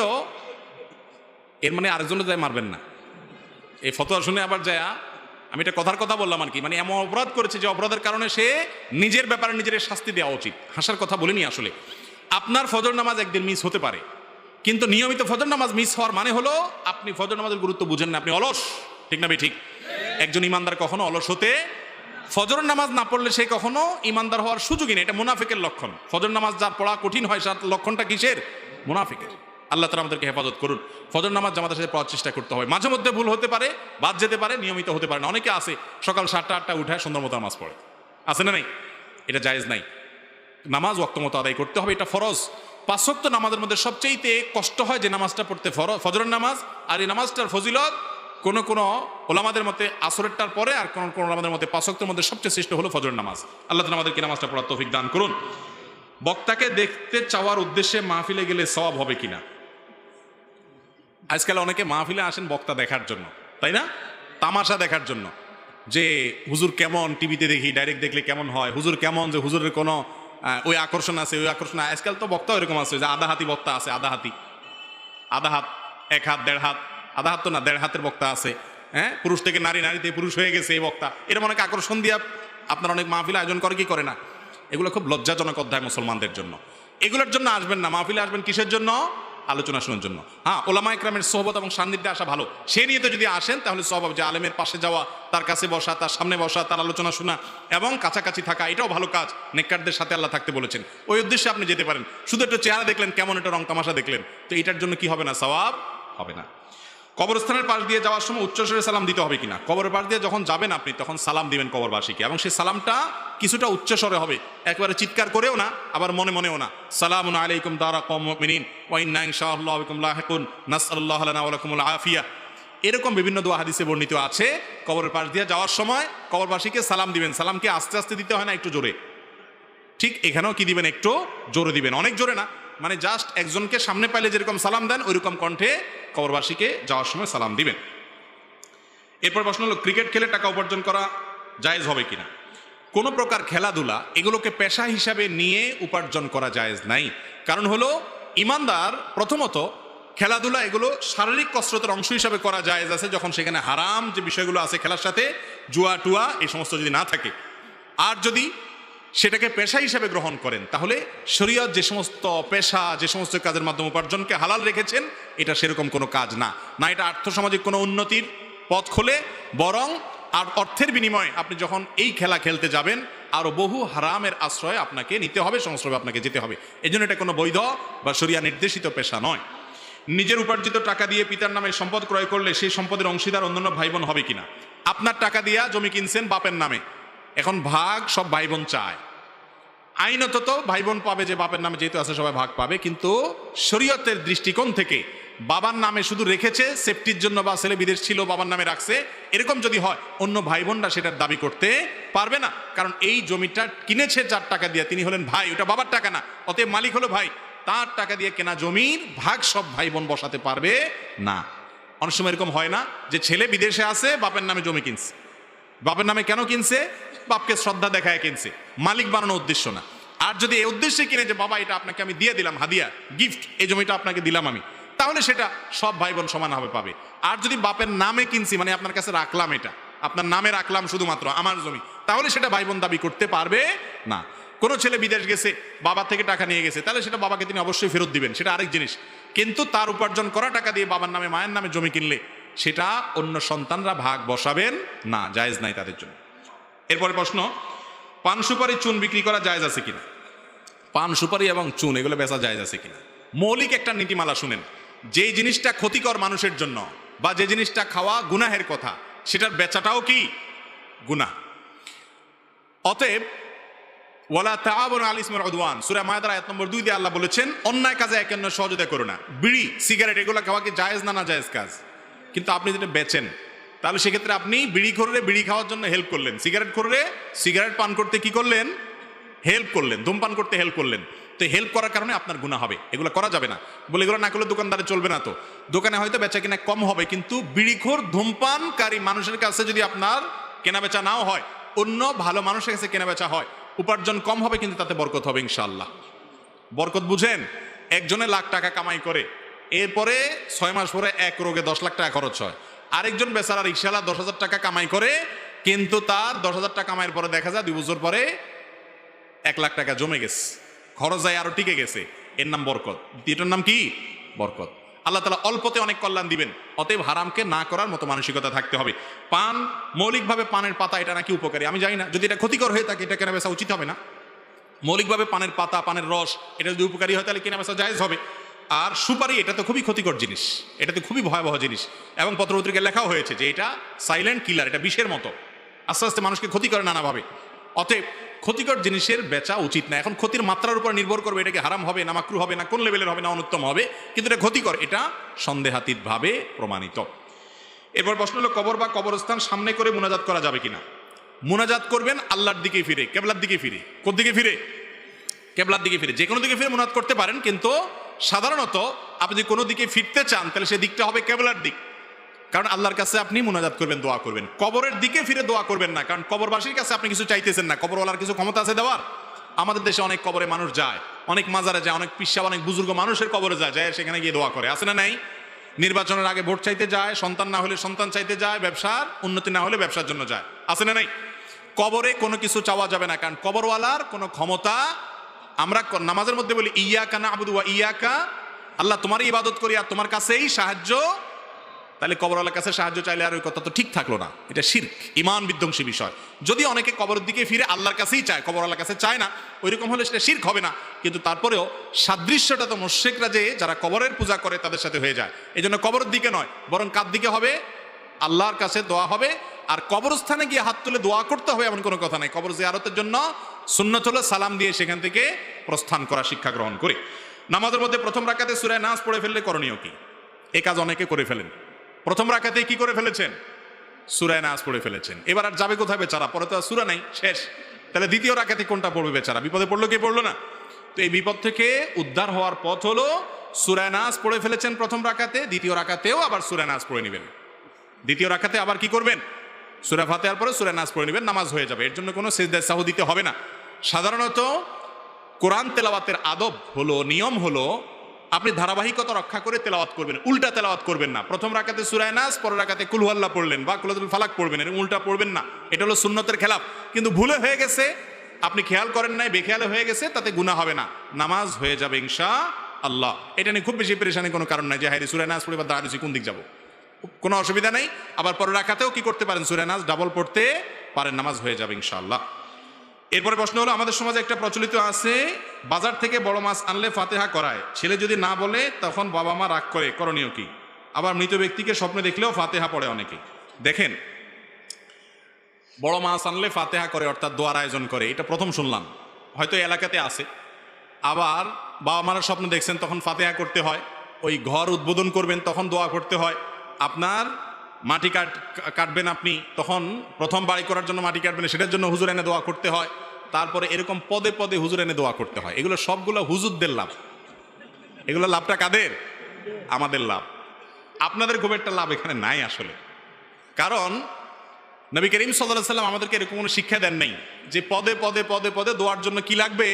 এর মানে আরেকজনে যায় মারবেন না। এই ফতোয়া শুনে আবার যায় আমি এটা কথার কথা বললাম আর কি, মানে এমন অপরাধ করেছে যে অপরাধের কারণে সে নিজের ব্যাপারে নিজের শাস্তি দেওয়া উচিত। হাসার কথা বলিনি আসলে। আপনার ফজর নামাজ একদিন মিস হতে পারে, কিন্তু নিয়মিত ফজর নামাজ মিস হওয়ার মানে হলো আপনি ফজর নামাজের গুরুত্ব বুঝেন না, আপনি অলস। ঠিক না ঠিক? একজন ইমানদার কখনো অলস হতে, ফজর নামাজ না পড়লে সে কখনো ইমানদার হওয়ার সুযোগই নেই। এটা মুনাফিকের লক্ষণ। ফজর নামাজ যার পড়া কঠিন হয় তার লক্ষণটা কিসের? মুনাফিকের। আল্লাহ তাআলা আমাদেরকে হেফাজত করুন। ফজর নামাজ জামাতের সাথে পড়ার চেষ্টা করতে হবে। মাঝে মধ্যে ভুল হতে পারে, বাদ যেতে পারে, নিয়মিত হতে পারে না। অনেকে আছে সকাল 7টা 8টা উঠে সুন্দর মতো নামাজ পড়ে, আছে না নাই? এটা জায়েজ নাই। নামাজ ওয়াক্ত মতো আদায় করতে হবে, এটা ফরজ। 5 ওয়াক্ত নামাজের মধ্যে সবচেয়ে কষ্ট হয় যে নামাজটা পড়তে, ফজরের নামাজ। আর এই নামাজটার ফজিলত কোন কোন ওলামাদের মতে আসরেরটার পরে, আর কোন কোন ওলামাদের মতে 5 ওয়াক্তের মধ্যে সবচেয়ে শ্রেষ্ঠ হলো ফজরের নামাজ। আল্লাহ তাআলা আমাদেরকে নামাজটা পড়ার তৌফিক দান করুন। বক্তাকে দেখতে চাওয়ার উদ্দেশ্যে মাহফিলে গেলে সওয়াব হবে কিনা? আজকাল অনেকে মাহফিলে আসেন বক্তা দেখার জন্য, তাই না? তামাশা দেখার জন্য, যে হুজুর কেমন, টিভিতে দেখি, ডাইরেক্ট দেখলে কেমন হয়, হুজুর কেমন, যে হুজুরের কোনো ওই আকর্ষণ আছে, ওই আকর্ষণ। আজকাল তো বক্তা এরকম আছে যে আধা হাতি বক্তা আছে, আধা হাত, 1 হাত 1.5 হাত, আধা হাত তো না 1.5 হাতের বক্তা আছে। হ্যাঁ, পুরুষ থেকে নারী, নারীতে পুরুষ হয়ে গেছে এই বক্তা। এরকম অনেক আকর্ষণ দিয়া আপনার অনেক মাহফিল আয়োজন করে, কি করে না? এগুলো খুব লজ্জাজনক অধ্যায় মুসলমানদের জন্য। এগুলোর জন্য আসবেন না। মাহফিলে আসবেন কিসের জন্য? আলোচনা শোনার জন্য। হ্যাঁ, ওলামা ইকরামের সোহবত এবং সান্নিধ্যে আসা ভালো। সে নিয়ে তো যদি আসেন তাহলে সওয়াব, যে আলেমের পাশে যাওয়া, তার কাছে বসা, তার সামনে বসা, তার আলোচনা শোনা এবং কাছাকাছি থাকা, এটাও ভালো কাজ। নেককারদের সাথে আল্লাহ থাকতে বলেছেন, ওই উদ্দেশ্যে আপনি যেতে পারেন। শুধু একটা চেহারা দেখলেন কেমন, একটা রং তামাশা দেখলেন, তো এটার জন্য কি হবে না? সওয়াব হবে না। কবরস্থানের পাশ দিয়ে যাওয়ার সময় উচ্চস্বরে সালাম দিতে হবে কিনা? কবরের পাশ দিয়ে যখন যাবেন আপনি, তখন সালাম দিবেন কবরবাসীকে, এবং সেই সালামটা কিছুটা উচ্চস্বরে হবে। একবারে চিৎকার করেও না, আবার মনে মনেও না। সালামুন আলাইকুম দারা কওমিন মুমিনিন ওয়া ইন্না ইনশাআল্লাহু বিকুম লাহিকুন নাসআলুল্লাহ লানা ওয়া লাকুমুল আফিয়া। এরকম বিভিন্ন দোয়া হাদিসে বর্ণিত আছে। কবরের পাশ দিয়ে যাওয়ার সময় কবরবাসীকে সালাম দিবেন। সালামকে আস্তে আস্তে দিতে হয় না, একটু জোরে। ঠিক এখানেও কি দিবেন? একটু জোরে দিবেন, অনেক জোরে না। মানে জাস্ট একজনকে সামনে পাইলে যেরকম সালাম দেন, ওইরকম কণ্ঠে কবরবাসীকে যাওয়ার সময় সালাম দিবেন। এরপর প্রশ্ন হলো, ক্রিকেট খেলে টাকা উপার্জন করা জায়েজ হবে কিনা? কোনো প্রকার খেলাধুলা এগুলোকে পেশা হিসাবে নিয়ে উপার্জন করা জায়েজ নাই। কারণ হলো, ইমানদার প্রথমত খেলাধুলা এগুলো শারীরিক কসরতের অংশ হিসাবে করা জায়েজ আছে, যখন সেখানে হারাম যে বিষয়গুলো আছে খেলার সাথে, জুয়া টুয়া এই সমস্ত যদি না থাকে। আর যদি সেটাকে পেশা হিসেবে গ্রহণ করেন, তাহলে শরীয়ত যে সমস্ত পেশা, যে সমস্ত কাজের মাধ্যমে উপার্জনকে হালাল রেখেছেন, এটা সেরকম কোনো কাজ না। না এটা আর্থসামাজিক কোনো উন্নতির পথ খোলে, বরং আর অর্থের বিনিময়ে আপনি যখন এই খেলা খেলতে যাবেন, আরও বহু হারামের আশ্রয় আপনাকে নিতে হবে, সংস্রবে আপনাকে যেতে হবে। এই জন্য এটা কোনো বৈধ বা শরিয়া নির্দেশিত পেশা নয়। নিজের উপার্জিত টাকা দিয়ে পিতার নামে সম্পদ ক্রয় করলে সেই সম্পদের অংশীদার অন্যান্য ভাই বোন হবে কিনা? আপনার টাকা দিয়া জমি কিনছেন বাপের নামে, এখন ভাগ সব ভাই বোন চায়। আইনত তো ভাই বোন পাবে, যে বাপের নামে যেহেতু আছে সবাই ভাগ পাবে, কিন্তু শরীয়তের দৃষ্টিকোণ থেকে বাবার নামে শুধু রেখেছে সেফটির জন্য, বা ছেলে বিদেশ ছিল বাবার নামে রাখছে, এরকম যদি হয় অন্য ভাই বোনরা সেটার দাবি করতে পারবে না। কারণ এই জমিটা কিনেছে যার টাকা দিয়ে, তিনি হলেন ভাই, ওটা বাবার টাকা না, অতএব মালিক হলো ভাই। তার টাকা দিয়ে কেনা জমির ভাগ সব ভাই বোন বসাতে পারবে না। অনেক সময় এরকম হয় না, যে ছেলে বিদেশে আছে, বাপের নামে জমি কিনছে। বাপের নামে কেন কিনছে? বাপকে শ্রদ্ধা দেখায় কিনছে, মালিক বানানোর উদ্দেশ্য না। আর যদি এই উদ্দেশ্যে কিনে যে বাবা এটা আপনাকে আমি দিয়ে দিলাম হাদিয়া, গিফট, এই জমিটা আপনাকে দিলাম আমি, তাহলে সেটা সব ভাই বোন সমানভাবে পাবে। আর যদি বাপের নামে কিনছি, মানে আপনার কাছে রাখলাম, এটা আপনার নামে রাখলাম শুধুমাত্র আমার জমি, তাহলে সেটা ভাই বোন দাবি করতে পারবে না। কোনো ছেলে বিদেশ গেছে, বাবা থেকে টাকা নিয়ে গেছে, তাহলে সেটা বাবাকে তিনি অবশ্যই ফেরত দিবেন, সেটা আরেক জিনিস। কিন্তু তার উপার্জন করা টাকা দিয়ে বাবার নামে মায়ের নামে জমি কিনলে সেটা অন্য সন্তানরা ভাগ বসাবেন না, জায়েজ নাই তাদের জন্য। এরপরে প্রশ্ন, পান সুপারি চুন বিক্রি করা জায়েজ আছে কিনা? পান সুপারি এবং চুন এগুলো বেচা জায়েজ আছে কিনা? মৌলিক একটা নীতিমালা শুনেন, যেই জিনিসটা ক্ষতিকর মানুষের জন্য, বা যে জিনিসটা খাওয়া গুনাহের কথা, সেটার বেচাটাও কি গুনাহ। অতএব ওয়ালা তাআওয়ানু আলাল ইসমি ওয়াল উদওয়ান, সূরা মায়েদার আয়াত নম্বর 2 দিয়ে আল্লাহ বলেছেন, অন্যায় কাজে একে অন্যের সহযোগিতা করো না। বিড়ি, সিগারেট এগুলো খাওয়া কি জায়েজ না? না জায়েজ কাজ। কিন্তু আপনি যেটা বেচেন, তাহলে সেক্ষেত্রে আপনি বিড়ি খোররে বিড়ি খাওয়ার জন্য হেল্প করলেন, সিগারেট খোররে সিগারেট পান করতে কি করলেন? হেল্প করলেন, ধূমপান করতে হেল্প করলেন। তো হেল্প করার কারণে আপনার গুনাহ হবে, এগুলো করা যাবে না। বলে এগুলো না করলে দোকানদারে চলবে না, তো দোকানে হয়তো বেচা কিনা কম হবে, কিন্তু বিড়িখোর ধূমপানকারী মানুষের কাছে যদি আপনার কেনা বেচা নাও হয়, অন্য ভালো মানুষের কাছে কেনা বেচা হয়, উপার্জন কম হবে কিন্তু তাতে বরকত হবে ইনশাআল্লাহ। বরকত বুঝেন? একজনে লাখ টাকা কামাই করে, এরপরে 6 মাস পরে এক রোগে 10 লাখ টাকা খরচ হয়। আরেকজন বেচারা রিক্সাওয়ালা 10,000 টাকা কামাই করে, কিন্তু তার 10,000 টাকা কামাইয়ের পরে দেখা যায় 2 বছর পরে 1 লাখ টাকা জমে গেছে, খরচ যায় আরো টিকে গেছে। এর নাম বরকত। দ্বিতীয়টার নাম কি? বরকত। আল্লাহ তাআলা অল্পতে অনেক কল্যাণ দিবেন। অতএব হারামকে না করার মতো মানসিকতা থাকতে হবে। পান, মৌলিকভাবে পানের পাতা এটা নাকি উপকারী, আমি জানি না। যদি এটা ক্ষতিকর হয়ে থাকে এটা কেনা বেচা উচিত হবে না। মৌলিকভাবে পানের পাতা, পানের রস এটা যদি উপকারী হয় তাহলে কেনা বেচা জায়েজ হবে। আর সুপারি এটা তো খুবই ক্ষতিকর জিনিস, এটা তো খুবই ভয়াবহ জিনিস, এবং পত্রপত্রিকায় লেখাও হয়েছে যে এটা সাইলেন্ট কিলার, এটা বিষের মতো, আস্তে আস্তে মানুষকে ক্ষতি করে নানাভাবে। অতএব ক্ষতিকর জিনিসের বেচা উচিত না। এখন ক্ষতির মাত্রার উপর নির্ভর করবে এটা কি হারাম হবে না মাকরু হবে না কোন লেভেলের হবে না অনুত্তম হবে, কিন্তু এটা ক্ষতিকর, এটা সন্দেহাতীতভাবে প্রমাণিত। এরপর প্রশ্ন হলো কবর বা কবরস্থান সামনে করে মুনাজাত করা যাবে কিনা? মুনাজাত করবেন আল্লাহর দিকে ফিরে, কেবলার দিকে ফিরে। কোন দিকে ফিরে? কেবলার দিকে ফিরে। যে কোনো দিকে ফিরে মুনাজাত করতে পারেন, কিন্তু সাধারণত আপনি যদি কোনো দিকে ফিরতে চান তাহলে সেই দিকটা হবে কেবলার দিক, কারণ আল্লাহর কাছে আপনি মুনাজাত করবেন, দোয়া করবেন। কবরের দিকে ফিরে দোয়া করবেন না, কারণ কবরবাসীর কাছে আপনি কিছু চাইতেছেন না, কবরওয়ালার কিছু ক্ষমতা আছে দেওয়ার। আমাদের দেশে অনেক কবরে মানুষ যায়, অনেক মাজারে যায়, অনেক পিসা, অনেক বুজুর্গ মানুষের কবরে যায়, যায় সেখানে গিয়ে দোয়া করে, আছে না নাই? নির্বাচনের আগে ভোট চাইতে যায়, সন্তান না হলে সন্তান চাইতে যায়, ব্যবসার উন্নতি না হলে ব্যবসার জন্য যায়, আছে না নাই? কবরে কোনো কিছু চাওয়া যাবে না, কারণ কবরওয়ালার কোনো ক্ষমতা। আমরা নামাজের মধ্যে বলি ইয়াকা না'বুদু ওয়া ইয়াকা, আল্লাহ তোমারই ইবাদত করি আর তোমার কাছেই সাহায্য। তাহলে কবরওয়ালার কাছে সাহায্য চাইলে আর ওই কথা তো ঠিক থাকলো না, এটা শিরক, ঈমান বিধ্বংসী বিষয়। যদি অনেকে কবরের দিকে ফিরে আল্লাহর কাছেই চায়, কবরওয়ালার কাছে চায় না, ওইরকম হলে সেটা শিরক হবে না, কিন্তু তারপরেও সাদৃশ্যটা তো মুশরিকরা যে যারা কবরের পূজা করে তাদের সাথে হয়ে যায়। এই জন্য কবরের দিকে নয়, বরং কার দিকে হবে? আল্লাহর কাছে দোয়া হবে। আর কবরস্থানে গিয়ে হাত তুলে দোয়া করতে হবে এমন কোনো কথা নাই। কবর জিয়ারতের জন্য সুন্নত হলো সালাম দিয়ে সেখান থেকে প্রস্থান করা, শিক্ষা গ্রহণ করে। নামাজের মধ্যে প্রথম রাকাতে সূরা নাস পড়ে ফেললে করণীয় কি? এই কাজ অনেকে করে ফেলেন। প্রথম রাকাতে কি করে ফেলেছেন? সূরা নাস পড়ে ফেলেছেন। এবার আর যাবে কোথায় বেচারা? পরে তো আর সূরা নাই, শেষ। তাহলে দ্বিতীয় রাকাতে কোনটা পড়বে বেচারা? বিপদে পড়লো কি পড়লো না? তো এই বিপদ থেকে উদ্ধার হওয়ার পথ হলো সূরা নাস পড়ে ফেলেছেন প্রথম রাকাতে, দ্বিতীয় রাকাতেও আবার সূরা নাস পড়ে নেবেন। দ্বিতীয় রাকাতে আবার কি করবেন? সূরা ফাতিহার পরে সূরা নাস পড়ে নেবেন, নামাজ হয়ে যাবে। এর জন্য কোনো সিজদায়ে সাহু দিতে হবে না। সাধারণত কোরআন তেলাওয়াতের আদব হলো, নিয়ম হলো, আপনি ধারাবাহিকতা রক্ষা করে তেলাওয়াত করবেন, উল্টা তেলাওয়াত করবেন না। প্রথম রাকাতে সূরা নাস, পরের রাকাতে কুল হুয়াল্লাহ পড়লেন বা কুল ফালাক পড়বেন, এর উল্টা পড়বেন না। এটা হলো সুন্নতের খেলাফ। কিন্তু ভুলে হয়ে গেছে, আপনি খেয়াল করেন নাই, বেখেয়ালে হয়ে গেছে, তাতে গুনাহ হবে না, নামাজ হয়ে যাবে ইনশাআল্লাহ। এটা নিয়ে খুব বেশি পেরেশানি কোনো কারণ নাই যে হাই সূরা নাস পড়ে বা দাঁড়িয়েছি কোন দিক যাবো, কোনো অসুবিধা নেই। আবার পরের রাকাতেও কি করতে পারেন? সূরা নাস ডাবল পড়তে পারেন, নামাজ হয়ে যাবে ইনশাআল্লাহ। এরপরে প্রশ্ন হলো, আমাদের সমাজে একটা প্রচলিত আছে, বাজার থেকে বড় মাছ আনলে ফাতিহা করায়, ছেলে যদি না বলে তখন বাবা মা রাগ করে, করণীয় কি? আবার মৃত ব্যক্তিকে স্বপ্নে দেখলেও ফাতিহা পড়ে অনেকে। দেখেন, বড় মাছ আনলে ফাতিহা করে অর্থাৎ দোয়ার আয়োজন করে, এটা প্রথম শুনলাম, হয়তো এলাকাতে আছে। আবার বাবা মারা স্বপ্ন দেখছেন তখন ফাতিহা করতে হয়, ওই ঘর উদ্বোধন করবেন তখন দোয়া করতে হয়, আপনার মাটি কাটবেন আপনি তখন প্রথম বাড়ি করার জন্য মাটি কাটবেন, সেটার জন্য হুজুর এনে দোয়া করতে হয়, তারপরে এরকম পদে পদে হুজুর এনে দোয়া করতে হয়। এগুলো সবগুলো হুজুরদের লাভ। এগুলো লাভটা কাদের? আমাদের লাভ। আপনাদের খুব একটা লাভ এখানে নাই আসলে। কারণ নবী করিম সাল্লাল্লাহু আলাইহি ওয়াসাল্লাম আমাদেরকে এরকম কোনো শিক্ষা দেন নাই যে পদে পদে পদে পদে দোয়ার জন্য কি লাগবে?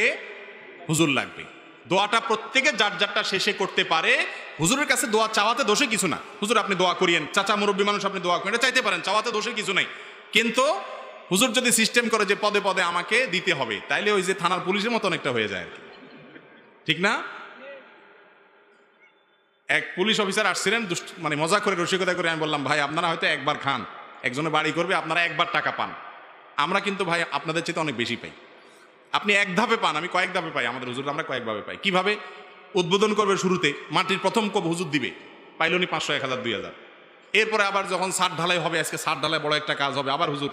হুজুর লাগবে। দোয়াটা প্রত্যেকে যার যারটা শেষে করতে পারে। হুজুরের কাছে দোয়া চাওয়াতে দোষে কিছু না। হুজুর আপনি দোয়া করিয়েন, চাচা মুরব্বী মানুষ আপনি দোয়া করেন, এটা চাইতে পারেন, চাওয়াতে দোষে কিছু নাই। কিন্তু হুজুর যদি সিস্টেম করে যে পদে পদে আমাকে দিতে হবে, তাইলে ওই যে থানার পুলিশের মতো অনেকটা হয়ে যায় আর কি, ঠিক না? এক পুলিশ অফিসার আসছিলেন, মানে মজা করে রসিকতা করে, আমি বললাম ভাই আপনারা হয়তো একবার খান, একজনের বাড়ি করবে, আপনারা একবার টাকা পান, আমরা কিন্তু ভাই আপনাদের চেয়ে অনেক বেশি পাই। আপনি এক ধাপে পান, আমি কয়েক ধাপে পাই, আমাদের হুজুর আমরা কয়েকভাবে পাই। কিভাবে? উদ্বোধন করবে শুরুতে, মাটির প্রথম কোপ হুজুর দিবে, পাইলনি 500, 1000, 2000। এরপরে আবার যখন ছাদ ঢালাই হবে, আজকে ছাদ ঢালাই বড় একটা কাজ হবে, আবার হুজুর,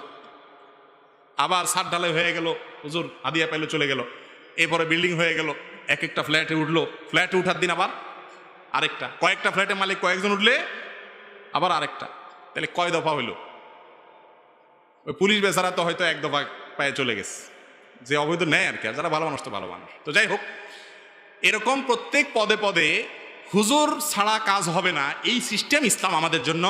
আবার ছাদ ঢালাই হয়ে গেল, হুজুর হাদিয়া পাইলো চলে গেল। এরপরে বিল্ডিং হয়ে গেল, এক একটা ফ্ল্যাটে উঠলো, ফ্ল্যাটে উঠার দিন আবার আরেকটা, কয়েকটা ফ্ল্যাটের মালিক কয়েকজন উঠলে আবার আরেকটা, তাহলে কয় দফা হইলো? ওই পুলিশ বেচারা তো হয়তো এক দফা পায়ে চলে গেছে, যে অবৈধ নেয় আর কি, যারা ভালো মানুষ তো ভালো মানুষ। তো যাই হোক, এরকম প্রত্যেক পদে পদে হুজুর ছাড়া কাজ হবে না, এই সিস্টেম ইসলাম আমাদের জন্য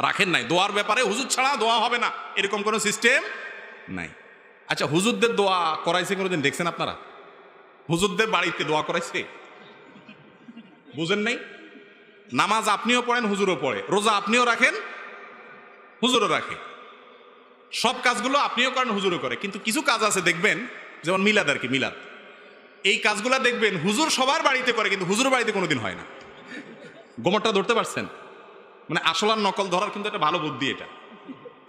রাখেন নাই। দোয়ার ব্যাপারে হুজুর ছাড়া দোয়া হবে না, এরকম কোনো সিস্টেম নাই। আচ্ছা, হুজুরদের দোয়া করাইছে কোনোদিন দেখছেন আপনারা? হুজুরদের বাড়িতে দোয়া করাইছে? বুঝেন নাই? নামাজ আপনিও পড়েন, হুজুরও পড়ে, রোজা আপনিও রাখেন, হুজুরও রাখে, সব কাজগুলো আপনিও করেন, হুজুরও করে। কিন্তু কিছু কাজ আছে দেখবেন, যেমন মিলাদ আর কি, মিলাদ, এই কাজগুলা দেখবেন হুজুর সবার বাড়িতে করে, কিন্তু হুজুর বাড়িতে কোনোদিন হয় না। গোমরটা ধরতে পারছেন? মানে আসল আর নকল ধরার কিন্তু একটা ভালো বুদ্ধি এটা।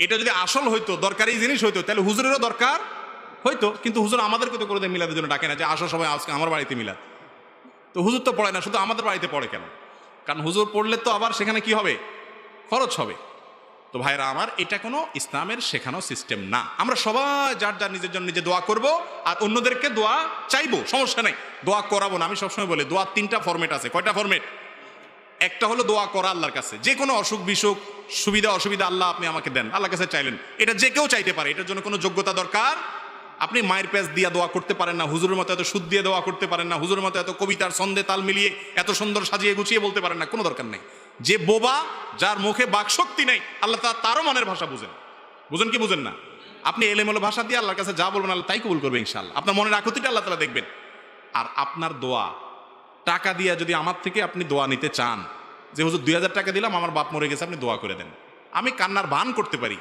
এটা যদি আসল হইতো, দরকারি জিনিস হইতো, তাহলে হুজুরেরও দরকার হইতো। কিন্তু হুজুর আমাদেরকে তো কোনোদিন মিলাদের জন্য ডাকে না যে আসো সবাই আজকে আমার বাড়িতে মিলাদ। তো হুজুর তো পড়ে না, শুধু আমাদের বাড়িতে পড়ে কেন? কারণ হুজুর পড়লে তো আবার সেখানে কি হবে? খরচ হবে। তো ভাইরা আমার, এটা কোনো ইসলামের শেখানো সিস্টেম না। আমরা সবাই যার যার নিজের জন্য নিজে দোয়া করব, আর অন্যদেরকে দোয়া চাইবো, সমস্যা নেই, দোয়া করাবো না। আমি সবসময় বলি দোয়ার 3টা ফরম্যাট আছে। কয়টা ফরম্যাট? একটা হলো দোয়া করা আল্লাহর কাছে, যে কোনো অসুখ বিসুখ, সুবিধা অসুবিধা আল্লাহ আপনি আমাকে দেন, আল্লাহর কাছে চাইলেন। এটা যে কেউ চাইতে পারে, এটার জন্য কোনো যোগ্যতা দরকার। আপনি মায়ের পেঁচ দিয়ে দোয়া করতে পারেন না, হুজুরের মতো এত সুদ দিয়ে দোয়া করতে পারেন না, হুজুরের মতো এত কবিতার ছন্দে তাল মিলিয়ে এত সুন্দর সাজিয়ে গুছিয়ে বলতে পারেন না, কোনো দরকার নেই। যে বোবা, যার মুখে বাকশক্তি নেই, আল্লাহ তারও মনের ভাষা বুঝেন। বুঝেন কি বুঝেন না? আপনি এলেমেলো ভাষা দিয়ে আল্লাহর কাছে যা বলবেন আল্লাহ তাই কবুল করবে ইনশাআল্লাহ। আপনার মনের আকুতিটা আল্লাহ তাআলা দেখবেন। আর আপনার দোয়া টাকা দিয়ে যদি আমার থেকে আপনি দোয়া নিতে চান, যে হুজুর 2000 টাকা দিলাম, আমার বাপ মরে গেছে, আপনি দোয়া করে দেন, আমি কান্নার ভান করতে পারি,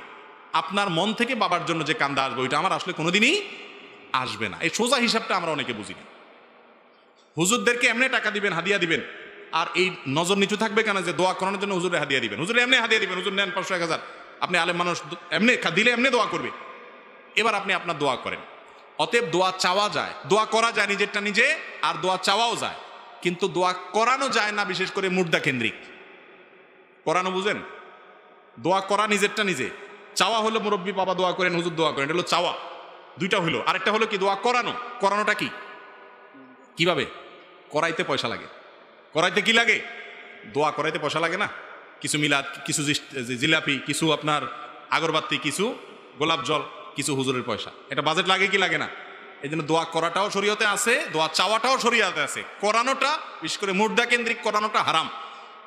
আপনার মন থেকে বাবার জন্য যে কান্দা আসবে ওইটা আমার আসলে কোনোদিনই আসবে না। এই সোজা হিসাবটা আমরা অনেকে বুঝি না। হুজুরদেরকে এমনি টাকা দিবেন, হাদিয়া দিবেন, আর এই নজর নিচু থাকবে কেন যে দোয়া করানোর জন্য হুজুরে হাদিয়া দিবেন, হুজুরে এমনি হাদিয়া দিবেন, হুজুর নেন 500 1000, আপনি আলেম মানুষ, এমনি দিলে এমনি দোয়া করবে। এবার আপনি আপনার দোয়া করেন। অতএব দোয়া চাওয়া যায়, দোয়া করা যায় নিজেরটা নিজে, আর দোয়া চাওয়াও যায়, কিন্তু দোয়া করানো যায় না, বিশেষ করে মুর্দা কেন্দ্রিক। করানো বুঝেন? দোয়া করা নিজেরটা নিজে, চাওয়া হলো মুরব্বী বাবা দোয়া করেন, হুজুর দোয়া করেন, এটা হলো চাওয়া, দুইটা হইলো। আরেকটা হলো কি দোয়া করানো। করানোটা কি? কিভাবে? করাইতে পয়সা লাগে। করাইতে কি লাগে? দোয়া করাইতে পয়সা লাগে না? কিছু মিলাদ, কিছু জিলাপি, কিছু আপনার আগরবাতি, কিছু গোলাপ জল, কিছু হুজুরের পয়সা, এটা বাজেট লাগে কি লাগে না? এই জন্য দোয়া করাটাও শরীয়তে আছে, দোয়া চাওয়াটাও শরীয়তে আছে। করানোটা, বিশেষ করে মুর্দা কেন্দ্রিক করানোটা হারাম।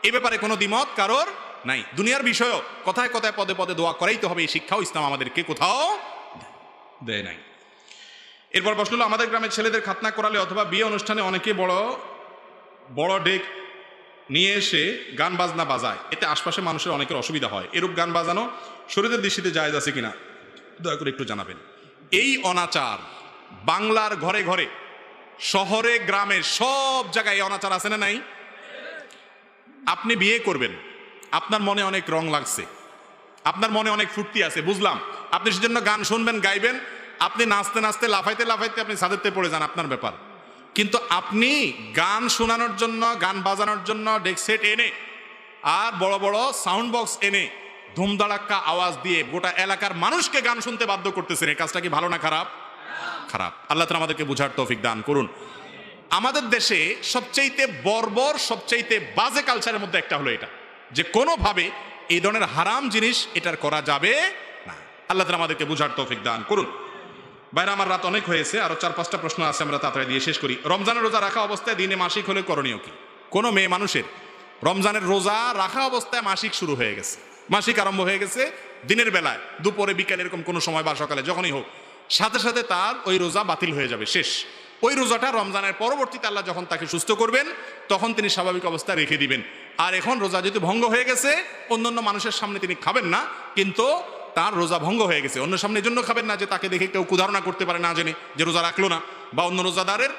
এই ব্যাপারে কোনো দ্বিমত কারোর নাই। দুনিয়ার বিষয়ও কথায় কথায় পদে পদে দোয়া করাইতে হবে, এই শিক্ষাও ইসলাম আমাদেরকে কোথাও দেয় নাই। এরপর প্রশ্ন হলো, আমাদের গ্রামের ছেলেদের খাতনা করালে অথবা বিয়ে অনুষ্ঠানে অনেকে বড় বড় ডেক নিয়ে এসে গান বাজনা বাজায়, এতে আশপাশে মানুষের অনেকের অসুবিধা হয়। এরূপ গান বাজানো শরীয়তের দৃষ্টিতে জায়েজ আছে কিনা দয়া করে একটু জানাবেন। এই অনাচার বাংলার ঘরে ঘরে, শহরে গ্রামে সব জায়গায় এই অনাচার আছে না নাই? আপনি বিয়ে করবেন, আপনার মনে অনেক রং লাগছে, আপনার মনে অনেক ফুর্তি আছে, বুঝলাম, আপনি সেজন্য গান শুনবেন, গাইবেন, আপনি নাচতে নাচতে লাফাইতে লাফাইতে আপনি ছাদেতে পড়ে যান, আপনার ব্যাপার। কিন্তু আপনি গান শোনানোর জন্য, গান বাজানোর জন্য ডেক সেট এনে আর বড় বড় সাউন্ড বক্স এনে ধুমধাড়াক্কা আওয়াজ দিয়ে গোটা এলাকার মানুষকে গান শুনতে বাধ্য করতেছেন, এই কাজটা কি ভালো না খারাপ? খারাপ। আল্লাহ তাআলা আমাদেরকে বুঝার তৌফিক দান করুন। আমাদের দেশে সবচাইতে বর্বর, সবচাইতে বাজে কালচারের মধ্যে একটা হলো এটা, যে কোনোভাবে এই ধরনের হারাম জিনিস এটার করা যাবে না। আল্লাহ তাআলা আমাদেরকে বুঝার তৌফিক দান করুন। বাইরে আমার রাত অনেক হয়েছে, আরো 4-5টা প্রশ্ন আছে, আমরা তাড়াতাড়ি দিয়ে শেষ করি। রমজানের রোজা রাখা অবস্থায় দিনে মাসিক হলে করণীয় কি? কোনো মেয়ে মানুষের রমজানের রোজা রাখা অবস্থায় মাসিক শুরু হয়ে গেছে, মাসিক আরম্ভ হয়ে গেছে, দিনের বেলায়, দুপুরে, বিকালে, এরকম কোনো সময় বা সকালে যখনই হোক, সাথে সাথে তার ওই রোজা বাতিল হয়ে যাবে, শেষ। ওই রোজাটা রমজানের পরবর্তীতে আল্লাহ যখন তাকে সুস্থ করবেন তখন তিনি স্বাভাবিক অবস্থায় রেখে দিবেন। আর এখন রোজা যেহেতু ভঙ্গ হয়ে গেছে, অন্যান্য মানুষের সামনে তিনি খাবেন না, কিন্তু তার রোজা ভঙ্গ হয়ে গেছে। অন্য সামনে জন্য খাবেন না যে তাকে দেখে কেউ কুধারণা করতে পারে না জেনে যে রোজা রাখলো না, বা অন্য রোজাদারের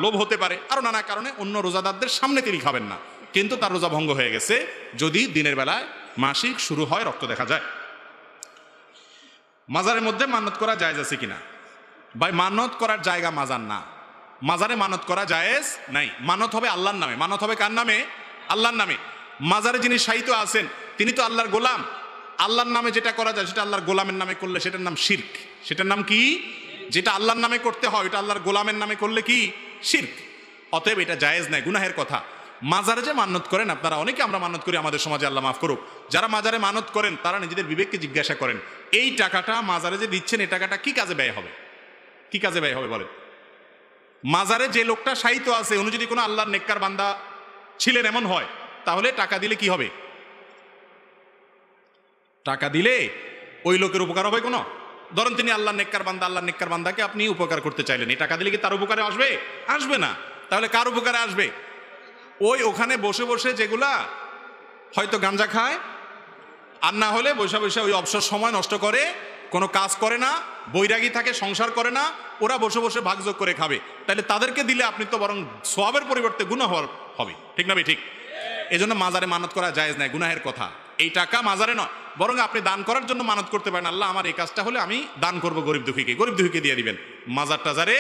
লোভ হতে পারে, আরো নানা কারণে অন্য রোজাদারদের সামনে তিনি খাবেন না, কিন্তু তার রোজা ভঙ্গ হয়ে গেছে যদি দিনের বেলায় মাসিক শুরু হয়, রক্ত দেখা যায়। মাজারের মধ্যে মান্নত করা জায়েজ আছে কিনা? ভাই, মানত করার জায়গা মাজার না, মাজারে মানত করা জায়েজ নাই। মানত হবে আল্লাহর নামে। মানত হবে কার নামে? আল্লাহর নামে। মাজারে যিনি শায়িত আছেন তিনি তো আল্লাহর গোলাম। আল্লাহর নামে যেটা করা যায় সেটা আল্লাহর গোলামের নামে করলে সেটার নাম শিরক। সেটার নাম কি? যেটা আল্লাহর নামে করতে হয় এটা আল্লাহর গোলামের নামে করলে কি? শিরক। অতএব এটা জায়েজ নাই, গুনাহের কথা। মাজারে যে মানত করেন আপনারা, অনেকে আমরা মানত করি আমাদের সমাজে, আল্লাহ মাফ করুক, যারা মাজারে মানত করেন তারা নিজেদের বিবেককে জিজ্ঞাসা করেন, এই টাকাটা মাজারে যে দিচ্ছেন এই টাকাটা কি কাজে ব্যয় হবে? কি কাজে ব্যয় হবে বলেন? মাজারে যে লোকটা শায়িত আছে উনি যদি কোনো আল্লাহর নেককার বান্দা ছিলেন এমন হয়, তাহলে টাকা দিলে কি হবে? টাকা দিলে ওই লোকের উপকার হবে কোনো? ধরেন তিনি আল্লাহর নেককার বান্দা, আল্লাহর নেককার বান্দাকে আপনি উপকার করতে চাইলেন, এই টাকা দিলে কি তার উপকারে আসবে? আসবে না। তাহলে কার উপকারে আসবে? ওখানে বসে বসে যেগুলা হয়তো গাঞ্জা খায়, আর না হলে বসে বসে ওই অবসর সময় নষ্ট করে, কোনো কাজ করে না, বৈরাগী থাকে, সংসার করে না, ওরা বসে বসে ভাগযোগ করে খাবে। তাহলে তাদেরকে দিলে আপনি তো বরং সওয়াবের পরিবর্তে গুনাহ হবে, ঠিক না ভাই? ঠিক। এই জন্য মাজারে মানত করা জায়েজ নাই, গুনাহের কথা। এই টাকা মাজারে নয়, বরং আপনি দান করার জন্য মানত করতে পারেন, আল্লাহ আমার এই কাজটা হলে আমি দান করব গরিব দুঃখীকে দিয়ে দিবেন, মাজার টাজারে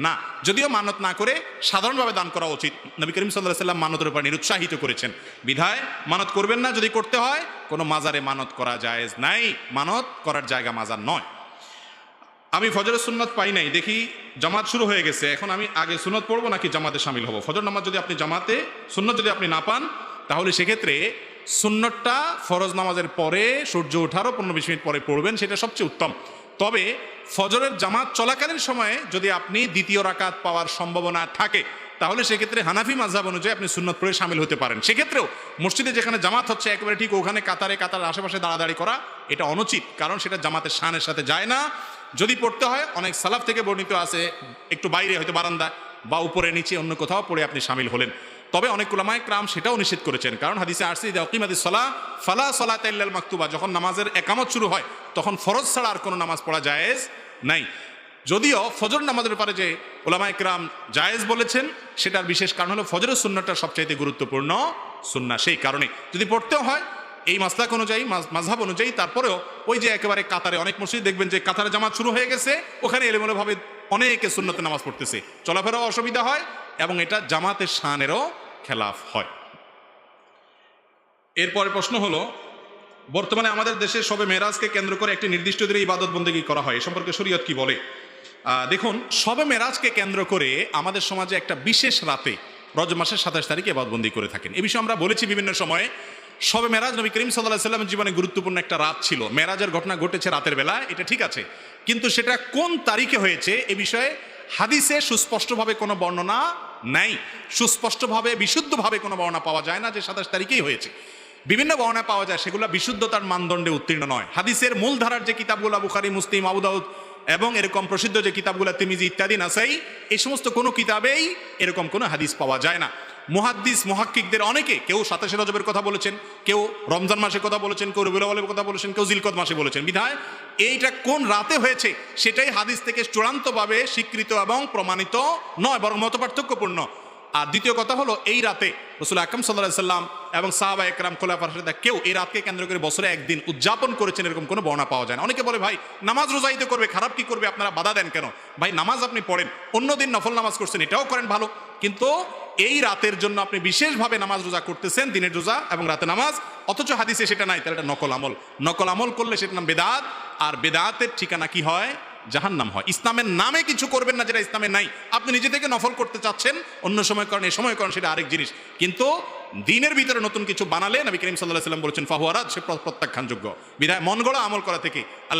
না। যদিও মানত না করে সাধারণভাবে দান করা উচিত। নবী করিম সাল্লাল্লাহু আলাইহি ওয়াসাল্লাম মানতের উপর নিরুৎসাহিত করেছেন, বিধায় মানত করবেন না। যদি করতে হয় কোনো মাজারে মানত করা জায়েজ নাই, মানত করার জায়গা মাজার নয়। আমি ফজরের সুন্নত পাই নাই, দেখি জামাত শুরু হয়ে গেছে, এখন আমি আগে সুন্নত পড়বো নাকি জামাতে শামিল হব? ফজর নামাজ যদি আপনি জামাতে, সুন্নত যদি আপনি না পান, তাহলে সেক্ষেত্রে সুন্নতটা ফরজ নামাজের পরে সূর্য ওঠারও 15-20 মিনিট পরে পড়বেন, সেটা সবচেয়ে উত্তম। তবে ফজরের জামাত চলাকালীন সময়ে যদি আপনি দ্বিতীয় রাকাত পাওয়ার সম্ভাবনা থাকে, তাহলে সেক্ষেত্রে হানাফি মাযহাব অনুযায়ী আপনি সুন্নত পড়ে শামিল হতে পারেন। সেক্ষেত্রেও মসজিদে যেখানে জামাত হচ্ছে একেবারে ঠিক ওখানে কাতারের আশেপাশে দাঁড়াদাঁড়ি করা এটা অনুচিত, কারণ সেটা জামাতের শানের সাথে যায় না। যদি পড়তে হয়, অনেক সালাফ থেকে বর্ণিত আছে, একটু বাইরে হয়তো বারান্দা বা উপরে নিচে অন্য কোথাও পড়ে আপনি শামিল হলেন। তবে অনেক উলামায়ে কেরাম সেটাও নিষেধ করেছেন, কারণ হাদিসে আসছে ইযা উকিমাতিস সালাহ ফালা সালাতা ইল্লাল মাকতুবা, যখন নামাজের একামত শুরু হয় তখন ফরজ ছাড়া আর কোনো নামাজ পড়া জায়েজ নাই। যদিও ফজর নামাজের ব্যাপারে যে উলামায়ে কেরাম জায়েজ বলেছেন, সেটার বিশেষ কারণ হলো ফজরের সুন্নাহটা সবচাইতে গুরুত্বপূর্ণ সুন্নাহ। সেই কারণে যদি পড়তেও হয় এই মাসলাক অনুযায়ী, মাযহাব অনুযায়ী, তারপরেও ওই যে একেবারে কাতারে, অনেক মসজিদ দেখবেন যে কাতারে জামাত শুরু হয়ে গেছে, ওখানে এলোমেলোভাবে অনেকে সুন্নতে নামাজ পড়তেছে, চলাফেরাও অসুবিধা হয় এবং এটা জামাতের শানেরও খেলাফ হয়। এরপরে প্রশ্ন হলো, বর্তমানে আমাদের দেশে শবে মেরাজকে কেন্দ্র করে একটি নির্দিষ্ট দিনে ইবাদত বন্দেগী করা হয়, এ সম্পর্কে শরীয়ত কি বলে? দেখুন, শবে মেরাজকে কেন্দ্র করে আমাদের সমাজে একটা বিশেষ রাতে রজব মাসের 27 তারিখে ইবাদতবন্দি করে থাকেন। এ বিষয়ে আমরা বলেছি বিভিন্ন সময়ে। শবে মেরাজ নবী করিম সাল্লাল্লাহু আলাইহি ওয়াসাল্লামের জীবনে গুরুত্বপূর্ণ একটা রাত ছিল। মেরাজের ঘটনা ঘটেছে রাতের বেলা, এটা ঠিক আছে, কিন্তু সেটা কোন তারিখে হয়েছে এ বিষয়ে হাদিসে সুস্পষ্টভাবে কোনো বর্ণনা নাই, সুস্পষ্টভাবে বিশুদ্ধভাবে কোনো বর্ণনা পাওয়া যায় না যে 27 তারিখেই হয়েছে। বিভিন্ন বর্ণনা পাওয়া যায়, সেগুলো বিশুদ্ধতার মানদণ্ডে উত্তীর্ণ নয়। হাদিসের মূল ধারার যে কিতাবগুলো বুখারী, মুসলিম, আবু দাউদ এবং এরকম প্রসিদ্ধ যে কিতাবগুলো তিরমিজি ইত্যাদি, নাসাই, এই সমস্ত কোনো কিতাবেই এরকম কোনো হাদিস পাওয়া যায় না। মুহাদ্দিস মুহাক্কিকদের অনেকে, কেউ 27 রজবের কথা বলেছেন, কেউ রমজান মাসের কথা বলেছেন, কেউ রবিউল আউয়ালের কথা বলেছেন, কেউ জিলকদ মাসে বলেছেন। বিধায় এইটা কোন রাতে হয়েছে সেটাই হাদিস থেকে চূড়ান্তভাবে স্বীকৃত এবং প্রমাণিত নয়, বরং মতপার্থক্যপূর্ণ। আর দ্বিতীয় কথা হলো, এই রাতে রাসূল আকরাম সাল্লাল্লাহু আলাইহি ওয়াসাল্লাম এবং সাহাবায়ে কেরাম, খোলাফায়ে রাশিদিন কেউ এই রাতকে কেন্দ্র করে বছরে একদিন উদযাপন করেছেন এরকম কোনো বর্ণনা পাওয়া যায় না। অনেকে বলে, ভাই নামাজ রোজা ঈদে করবে, খারাপ কি করবে, আপনারা বাধা দেন কেন? ভাই নামাজ আপনি পড়েন, অন্যদিন নফল নামাজ করছেন, এটাও করেন ভালো, কিন্তু এই রাতের জন্য আপনি বিশেষভাবে নামাজ রোজা করতেছেন, দিনের রোজা এবং রাতে নামাজ, অথচ হাদিসে সেটা নাই, তাহলে এটা নকল আমল। নকল আমল করলে সেটার নাম বেদাত, আর বেদাতের ঠিকানা কি হয়? জাহান্নাম হয়। ইসলামের নামে কিছু করবেন না যেটা ইসলামে নাই। আপনি নিজে থেকে নফল করতে চাচ্ছেন, অন্য সময় করেন, এ সময় করেন, সেটা আরেক জিনিস। কিন্তু দিনের ভিতরে নতুন কিছু বানালে নবী করিম সাল্লাল্লাহু আলাইহি ওয়াসাল্লাম বলেছেন ফাহুয়া রাদ, সে প্রত্যাখ্যানযোগ্য। বিধায় মন গড়া আমল করা থেকে আল্লাহ